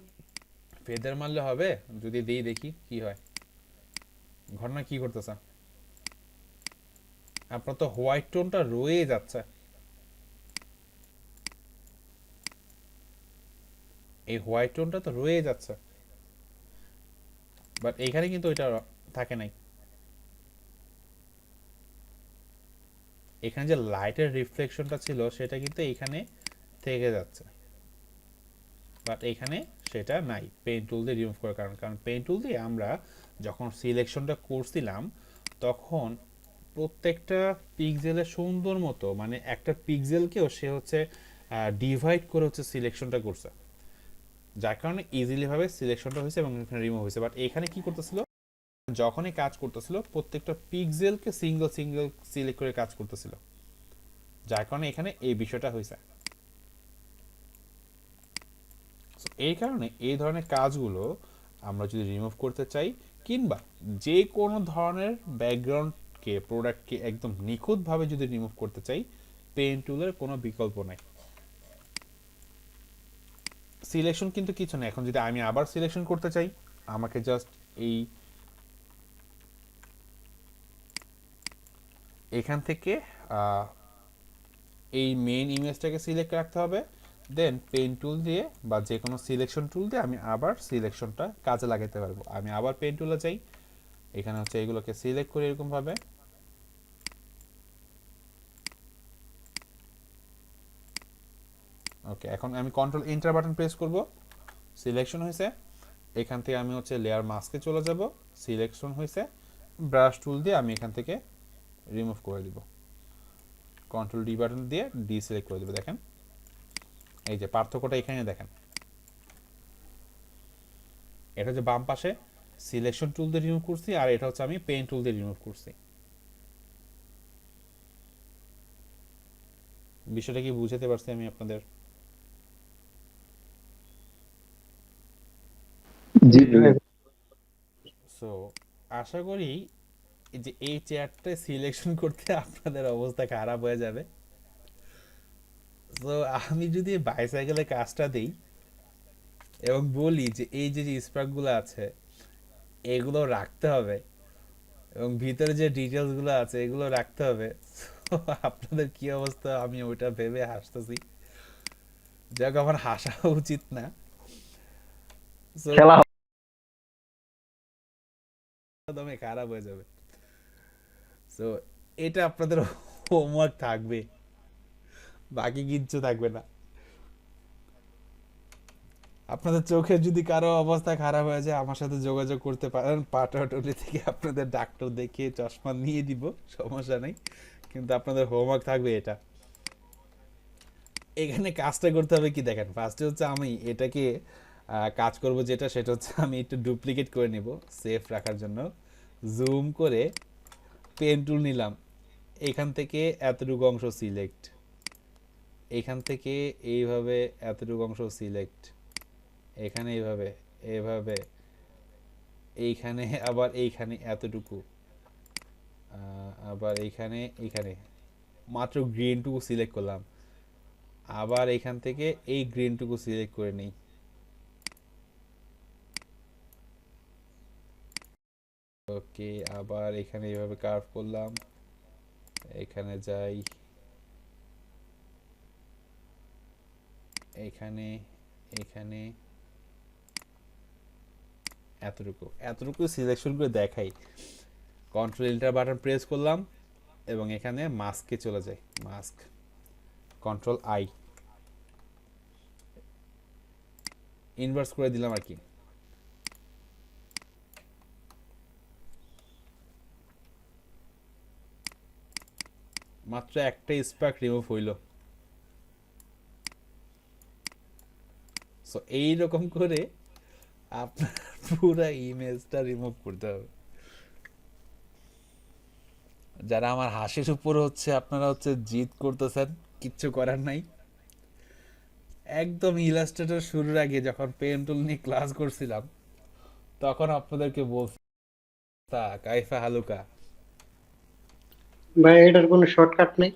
ফেদার মারলে হবে, যদি দেই দেখি কি হয়। ঘটনা কি করতেছে, আপনার তো হোয়াইট টোনটা রয়ে যাচ্ছে, এই হোয়াইট টোনটা তো রয়ে যাচ্ছে, বাট এখানে কিন্তু ওইটা থাকে নাই। এখানে যে লাইটের রিফ্লেকশনটা ছিল সেটা কিন্তু এখানে থেকে যাচ্ছে, বাট এখানে সেটা নাই পেইন্ট টুল দিয়ে রিমুভ করার কারণ। কারণ পেইন্ট টুল দিয়ে আমরা যখন সিলেকশনটা করছিলাম তখন প্রত্যেকটা পিক্সেলের সুন্দর মতো, মানে একটা পিক্সেলকেও সে হচ্ছে ডিভাইড করে হচ্ছে সিলেকশনটা করছে, যার কারণে ইজিলি ভাবে সিলেকশনটা হয়েছে এবং এখানে রিমুভ হয়েছে। বাট এখানে কি করতেছিল, যখনই কাজ করতেছিল প্রত্যেকটা পিক্সেলকে সিঙ্গেল সিঙ্গেল সিলেক্ট করে কাজ করতেছিল, যার কারণে এখানে এই বিষয়টা হয়েছে। এই কারণে এই ধরনের কাজগুলো আমরা যদি রিমুভ করতে চাই কিংবা যে কোনো ধরনের ব্যাকগ্রাউন্ডকে প্রোডাক্টকে একদম নিখুঁতভাবে যদি রিমুভ করতে চাই, পেইন্ট টুলের কোনো বিকল্প নাই। সিলেকশন কিন্তু কিছু না, এখন যদি আমি আবার সিলেকশন করতে চাই আমাকে জাস্ট এখান থেকে এই মেইন ইমেজটাকে সিলেক্ট রাখতে হবে, দেন পেন টুল দিয়ে বা যে কোনো সিলেকশন টুল দিয়ে আমি আবার সিলেকশনটা কাজে লাগাতে পারবো। আমি আবার পেন টুলে যাই, এখানে হচ্ছে এগুলোকে সিলেক্ট করি এরকম ভাবে, ওকে। এখন আমি কন্ট্রোল এন্টার বাটন প্রেস করব, সিলেকশন হয়েছে। এখান থেকে আমি হচ্ছে লেয়ার মাস্কে চলে যাব, সিলেকশন হয়েছে। ব্রাশ টুল দিয়ে আমি এখান থেকে রিমুভ করে দিব, কন্ট্রোল ডি বাটন দিয়ে ডিসিলেক্ট করে দেব। দেখেন এই যে পার্থক্যটা এখানে দেখেন, এটা হচ্ছে বাম পাশে সিলেকশন টুল দিয়ে রিমুভ করছি আর এটা হচ্ছে আমি পেইন্ট টুল দিয়ে রিমুভ করছি। বিষয়টা কি বুঝাতে পারছি আমি আপনাদের? জি সো আশা করি যে এই চেয়ারটা সিলেকশন করতে আপনাদের অবস্থা খারাপ হয়ে যাবে। তো আমি যদি বাইসাইকেলে কাজটা দিই এবং বলি যে এই যে স্পার্কগুলো আছে এগুলো রাখতে হবে এবং ভিতরে যে ডিটেলসগুলো আছে এগুলো রাখতে হবে, তো আপনাদের কি অবস্থা আমি ওইটা ভেবে হাসতেছি। যাক, আমার হাসা উচিত না। So, খেলা একদমই খারাপ হয়ে যাবে। সো এটা আপনাদের হোমওয়ার্ক থাকবে, বাকি কিচ্ছু থাকবে না। আপনাদের চোখে যদি কারো অবস্থা খারাপ হয়ে যায় আমার সাথে যোগাযোগ করতে পারেন, পাটাটলি থেকে আপনাদের ডাক্তার দেখিয়ে চশমা নিয়ে দিব, সমস্যা নেই। কিন্তু আপনাদের হোমওয়ার্ক থাকবে এটা। এখানে কাজটা করতে হবে কি দেখেন, ফার্স্টে হচ্ছে আমি এটাকে কাজ করব যেটা, সেটা হচ্ছে আমি একটু ডুপ্লিকেট করে নিব সেফ রাখার জন্য। জুম করে পেন টুল নিলাম, এখান থেকে এতটুকু অংশ সিলেক্ট, এখান থেকে এইভাবে এতটুকু অংশ সিলেক্ট, এখানে এইভাবে এইভাবে, এইখানে আবার এইখানে এতটুকু, আবার এইখানে এইখানে মাত্র গ্রিনটুকু সিলেক্ট করলাম, আবার এখান থেকে এই গ্রিনটুকু সিলেক্ট করে নেই, ওকে। আবার এখানে এইভাবে কার্ভ করলাম, এখানে যাই, এখানে এখানে এতটুকু এতটুকু সিলেকশন করে দেখাই। কন্ট্রোল এন্টার বাটন প্রেস করলাম এবং এখানে মাস্কে চলে যাই, মাস্ক, কন্ট্রোল আই, ইনভার্স করে দিলাম আর কি। মাত্র একটা স্পার্ক রিমুভ হইল। সো এইরকম করে আপনার পুরো ইমেজটা রিমুভ করতে হবে। যারা আমার হাসির উপর হচ্ছে আপনারা হচ্ছে জিদ করতেছেন, কিচ্ছু করার নাই। একদম ইলাস্ট্রেটর শুরুর আগে যখন পেন টুল নিয়ে ক্লাস করছিলাম তখন আপনাদেরকে বলছি তা কাইফা হালুকা। ভাই এটার কোনো শর্টকাট নেই?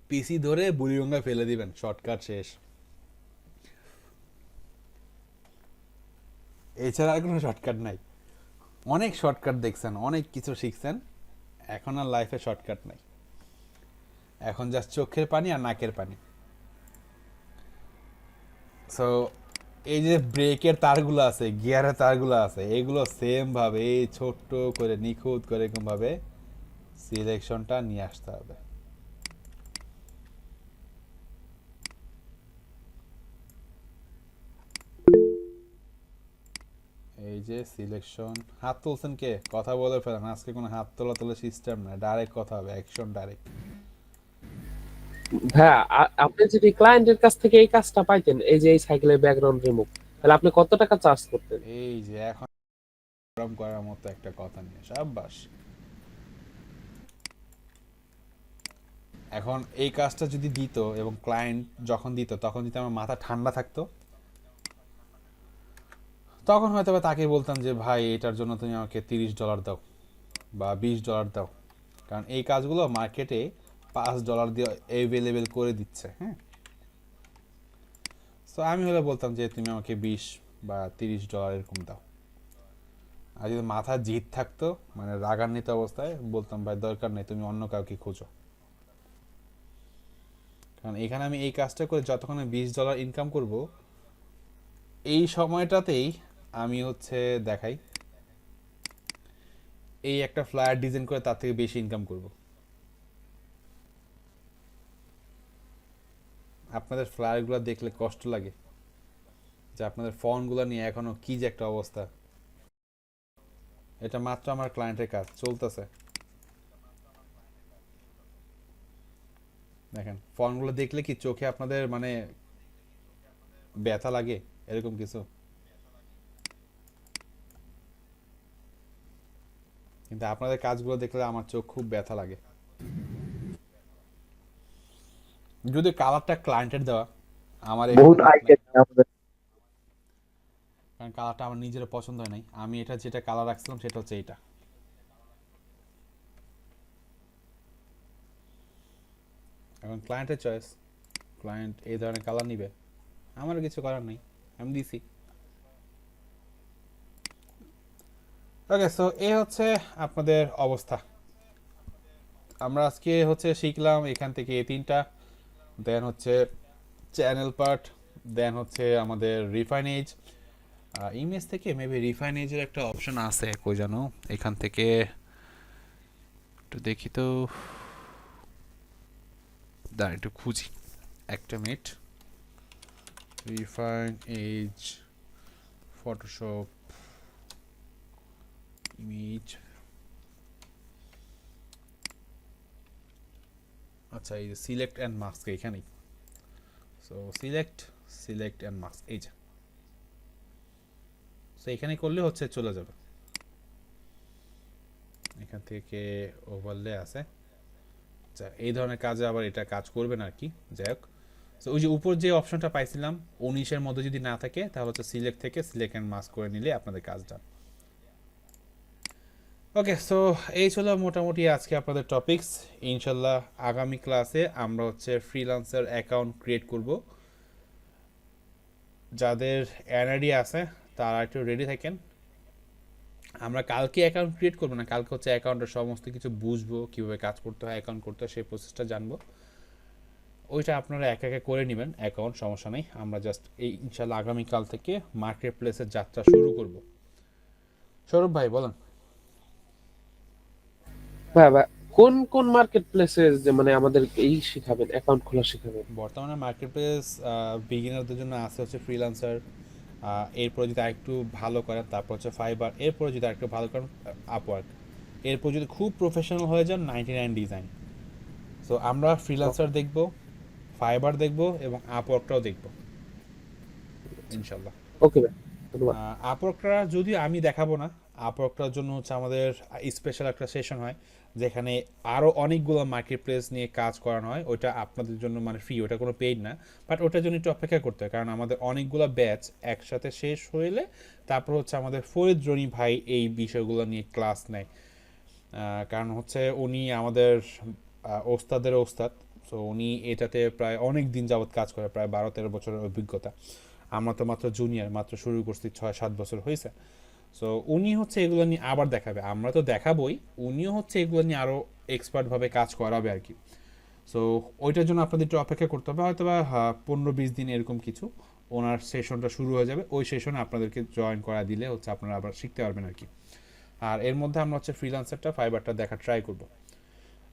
পিসি ধরে বুড়িগঙ্গা ফেলে দিবেন, শর্টকাট শেষ। এছাড়া আর কোনো শর্টকাট নাই। অনেক শর্টকাট দেখছেন, অনেক কিছু শিখছেন, এখন আর লাইফে শর্টকাট নাই, এখন জাস্ট চোখের পানি আর নাকের পানি। সো এই যে ব্রেকের তারগুলো আছে, গিয়ারের তারগুলো আছে, এগুলো সেম ভাবে এই ছোট্ট করে নিখুঁত করে এরকম ভাবে সিলেকশনটা নিয়ে আসতে হবে। এই যে সিলেকশন, হাত তুলছেন কে? কথা বলে ফেলেন, আজকে কোনো হাত তোলা সিস্টেম না, ডাইরেক্ট কথা হবে, অ্যাকশন ডাইরেক্ট। হ্যাঁ, আপনি যদি ক্লায়েন্টের কাছ থেকে এই কাজটা পাইতেন, এই যে এই সাইকেলের ব্যাকগ্রাউন্ড রিমুভ, তাহলে আপনি কত টাকা চার্জ করতেন? এই যে এখন গরম করার মতো একটা কথা নিয়ে সাব্বাস। এখন এই কাজটা যদি দিত এবং ক্লায়েন্ট যখন দিত তখন যদি আমার মাথা ঠান্ডা থাকতো, তখন হয়তো বা তাকে বলতাম যে ভাই এটার জন্য তুমি আমাকে $30 দাও বা $20 দাও, কারণ এই কাজগুলো মার্কেটে $5 দিয়ে অ্যাভেলেবেল করে দিচ্ছে। হ্যাঁ, তো আমি হলে বলতাম যে তুমি আমাকে $20 বা $30 এরকম দাও। আর যদি মাথা জিত থাকতো, মানে রাগান্বিত অবস্থায়, বলতাম ভাই দরকার নেই, তুমি অন্য কাউকে খোঁজো। কারণ এখানে আমি এই কাজটা করে যতক্ষণ $20 ইনকাম করব, এই সময়টাতেই আমি হচ্ছে দেখাই এই একটা ফ্লায়ার ডিজাইন করে তার থেকে বেশি ইনকাম করব। আপনাদের ফ্লায়ারগুলো দেখলে কষ্ট লাগে যে আপনাদের ফন্টগুলো নিয়ে এখনো কি যে একটা অবস্থা। এটা মাত্র আমার ক্লায়েন্টের কাজ চলতেছে, দেখেন ফন্টগুলো দেখলে কি চোখে আপনাদের মানে ব্যথা লাগে এরকম কিছু? কিন্তু আপনাদের কাজগুলো দেখলে আমার চোখ খুব ব্যথা লাগে। যদি কালারটা ক্লায়েন্টের দেওয়া, আমার বহুত আইটেম আমাদের। কারণ কালারটা আমার নিজের পছন্দ হয় নাই, আমি এটা যেটা কালার রাখছিলাম সেটা হচ্ছে এইটা। এখন ক্লায়েন্টের চয়েস, ক্লায়েন্ট এই ধরনের কালার নিবে, আমার কিছু করার নেই, আমি দিছি। ওকে, সো এই হচ্ছে আপনাদের অবস্থা। আমরা আজকে হচ্ছে শিখলাম এখান থেকে এই 3টা, দেন হচ্ছে চ্যানেল পার্ট, দেন হচ্ছে আমাদের রিফাইনেজ। ইমেজ থেকে মেবি রিফাইনেজের একটা অপশন আছে, কই জানো, এখান থেকে একটু দেখি তো, দাঁড়া একটু খুঁজি, একটা minute. Refine edge, Photoshop, image, আচ্ছা এই যে সিলেক্ট অ্যান্ড মাস্ক এখানেই। সো সিলেক্ট অ্যান্ড মাস্ক, এই যে, সো এখানে করলে হচ্ছে চলে যাবে। এখান থেকে ওভারলে আছে, আচ্ছা এই ধরনের কাজে আবার এটা কাজ করবে না আর কি, যাই হোক। সো ওই যে উপর যে অপশনটা পাইছিলাম 19-এর মধ্যে যদি না থাকে, তাহলে হচ্ছে সিলেক্ট থেকে সিলেক্ট অ্যান্ড মাস্ক করে নিলে আপনাদের কাজটা। ওকে, সো এই ছিল মোটামুটি আজকে আপনাদের টপিকস। ইনশাল্লাহ আগামী ক্লাসে আমরা হচ্ছে ফ্রিল্যান্সার অ্যাকাউন্ট ক্রিয়েট করব। যাদের এনআইডি আছে তারা একটু রেডি থাকেন। আমরা কালকে অ্যাকাউন্ট ক্রিয়েট করবো না, কালকে হচ্ছে অ্যাকাউন্টের সমস্ত কিছু বুঝবো, কীভাবে কাজ করতে হয়, অ্যাকাউন্ট করতে হয়, সেই প্রসেসটা জানবো। ওইটা আপনারা একা একা করে নেবেন, অ্যাকাউন্ট সমস্যা নেই। আমরা জাস্ট এই ইনশাল্লাহ আগামীকাল থেকে মার্কেট প্লেসের যাত্রা শুরু করব। সৌরভ ভাই বলেন। বাবা, কোন কোন মার্কেট প্লেসে যে মানে আমাদের এই শিখাবেন, অ্যাকাউন্ট খোলা শিখাবেন? বর্তমানে মার্কেট প্লেস বিগিনারদের জন্য আছে হচ্ছে ফ্রিল্যান্সার, এরপর যদি আরেকটু ভালো করেন তারপর হচ্ছে ফাইবার, এরপর যদি আরেকটু ভালো করেন আপওয়ার্ক, এরপর যদি খুব প্রফেশনাল হয়ে যান 99 ডিজাইন। সো আমরা ফ্রিল্যান্সার দেখব, ফাইবার দেখব এবং আপওয়ার্কটাও দেখব ইনশাল্লাহ। ওকে ভাই, ধন্যবাদ। আপওয়ার্কটা যদিও আমি দেখাবো না, আপওয়ার্কটার জন্য হচ্ছে আমাদের স্পেশাল একটা সেশন হয় যেখানে আরও অনেকগুলো মার্কেট প্লেস নিয়ে কাজ করানো হয়। ওইটা আপনাদের জন্য মানে ফ্রি, ওটা কোনো পেইড না, বাট ওটার জন্য একটু অপেক্ষা করতে হয়, কারণ আমাদের অনেকগুলো ব্যাচ একসাথে শেষ হইলে তারপর হচ্ছে আমাদের ফরিদ রনি ভাই এই বিষয়গুলো নিয়ে ক্লাস নেয়। কারণ হচ্ছে উনি আমাদের ওস্তাদের ওস্তাদ, সো উনি এটাতে প্রায় অনেক দিন যাবৎ কাজ করে, প্রায় 12-13 বছরের অভিজ্ঞতা। আমরা তো মাত্র জুনিয়র, মাত্র শুরু করছি, 6-7 বছর হয়েছে। সো উনি হচ্ছে এগুলো নিয়ে আবার দেখাবে, আমরা তো দেখাবোই, উনিও হচ্ছে এগুলো নিয়ে আরও এক্সপার্টভাবে কাজ করাবে আর কি। সো ওইটার জন্য আপনাদের একটু অপেক্ষা করতে হবে, হয়তো বা 15-20 দিন এরকম কিছু ওনার সেশনটা শুরু হয়ে যাবে, ওই সেশনে আপনাদেরকে জয়েন করা দিলে হচ্ছে আপনারা আবার শিখতে পারবেন আর কি। আর এর মধ্যে আমরা হচ্ছে ফ্রিল্যান্সারটা ফাইবারটা দেখা ট্রাই করব।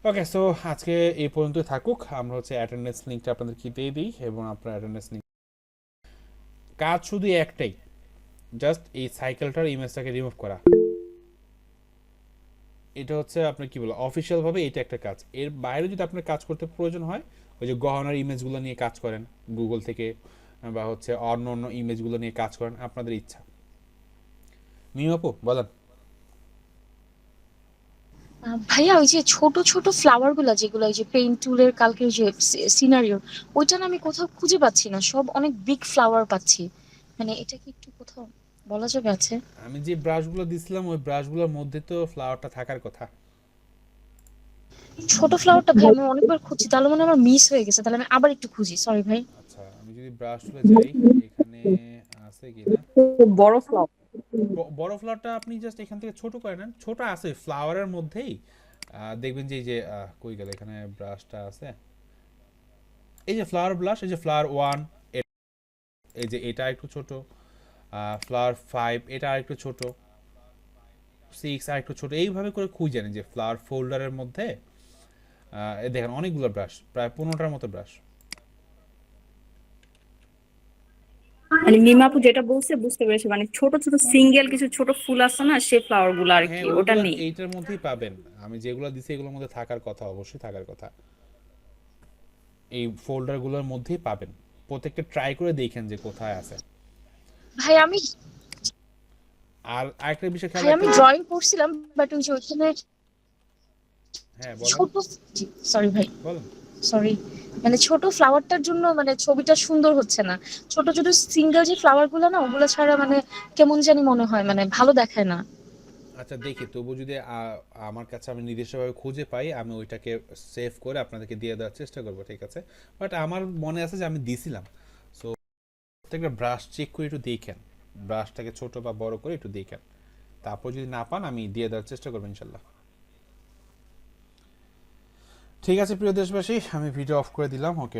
ওকে, সো আজকে এই পর্যন্তই থাকুক। আমরা হচ্ছে অ্যাটেন্ডেন্স লিঙ্কটা আপনাদেরকে দিয়ে দিই এবং আপনার অ্যাটেন্ডেন্স লিঙ্ক, কাজ শুধু একটাই, জাস্ট এই সাইকেলটার ইমেজটাকে রিমুভ করা। এটা হচ্ছে আপনার কি বলো অফিসিয়াল ভাবে এটা একটা কাজ। এর বাইরে যদি আপনার কাজ করতে প্রয়োজন হয়, ওই যে গহনার ইমেজগুলো নিয়ে কাজ করেন গুগল থেকে, বা হচ্ছে অন্য অন্য ইমেজগুলো নিয়ে কাজ করেন, আপনাদের ইচ্ছা। মিম আপু বলেন। ভাইয়া ওই যে ছোট ছোট ফ্লাওয়ার গুলা যেগুলো ওই যে পেইন্ট টুলের কালকের যে সিনারিও, ওইটা না আমি কোথাও খুঁজে পাচ্ছি না, সব অনেক বিগ ফ্লাওয়ার পাচ্ছি। মানে এটা কি একটু কোথাও বলা যাবে আছে? আমি যে ব্রাশগুলো দিছিলাম ওই ব্রাশগুলোর মধ্যে তো ফ্লাওয়ারটা থাকার কথা। ছোট ফ্লাওয়ারটা ভাই আমি অনেকবার খুঁজছি, তাহলে মানে আমার মিস হয়ে গেছে, তাহলে আমি আবার একটু খুঁজি, সরি ভাই। আচ্ছা, আমি যদি ব্রাশ টুলে যাই, এখানে আছে কিনা বড় ফ্লাওয়ার। বড় ফ্লাওয়ারটা আপনি জাস্ট এখান থেকে ছোট করে নেন, ছোট আছে ফ্লাওয়ারের মধ্যেই। দেখবেন যে এই যে কই গেল, এখানে ব্রাশটা আছে, এই যে ফ্লাওয়ার ব্রাশ, এই যে ফ্লাওয়ার 1, এই যে এটা একটু ছোট, ফ্লাওয়ার 5 এটা আরেকটু ছোট, 6 আরেকটু ছোট, এইভাবে করে খুঁজেন যে ফ্লাওয়ার ফোল্ডারের মধ্যে। দেখেন অনেকগুলো ব্রাশ, প্রায় 15টার মতো ব্রাশ। মানে মিমাপু যেটা বলছে বুঝতে পেরেছি, মানে ছোট ছোট সিঙ্গেল কিছু ছোট ফুল আছে না, সেই ফ্লাওয়ার গুলো আর হ্যাঁ কি, ওটা ওইগুলো নেই। এইটার মধ্যেই পাবেন, আমি যেগুলো দিছি এগুলোর মধ্যে থাকার কথা, অবশ্যই থাকার কথা, এই ফোল্ডারগুলোর মধ্যেই পাবেন। প্রত্যেকটা ট্রাই করে দেখেন যে কোথায় আছে। ভাই আমি আর আরেকটা বিষয় খেয়াল ভাই আমি রাখতে, ড্রয়িং করছিলাম, বাট ওই যে ওইখানে হ্যাঁ বলেন ছোট, সরি ভাই, বলেন। সরি, মানে ছোট ফ্লাওয়ারটার জন্য মানে ছবিটা সুন্দর হচ্ছে না। ছোট ছোট সিঙ্গেল যে ফ্লাওয়ার গুলো না, ওগুলো ছাড়া মানে কেমন জানি মনে হয়, মানে ভালো দেখায় না। আচ্ছা দেখি, তবু যদি আমার কাছে আমি নিজস্বভাবে খুঁজে পাই, আমি ওইটাকে সেভ করে আপনাদেরকে দিয়ে দেওয়ার চেষ্টা করবো, ঠিক আছে? বাট আমার মনে আছে যে আমি দিছিলাম। সো প্রত্যেকটা ব্রাশ চেক করে একটু দেখেন, ব্রাশটাকে ছোট বা বড় করে একটু দেখেন, তারপর যদি না পান আমি দিয়ে দেওয়ার চেষ্টা করবো ইনশাল্লাহ। ঠিক আছে প্রিয় দেশবাসী, আমি ভিডিও অফ করে দিলাম। ওকে।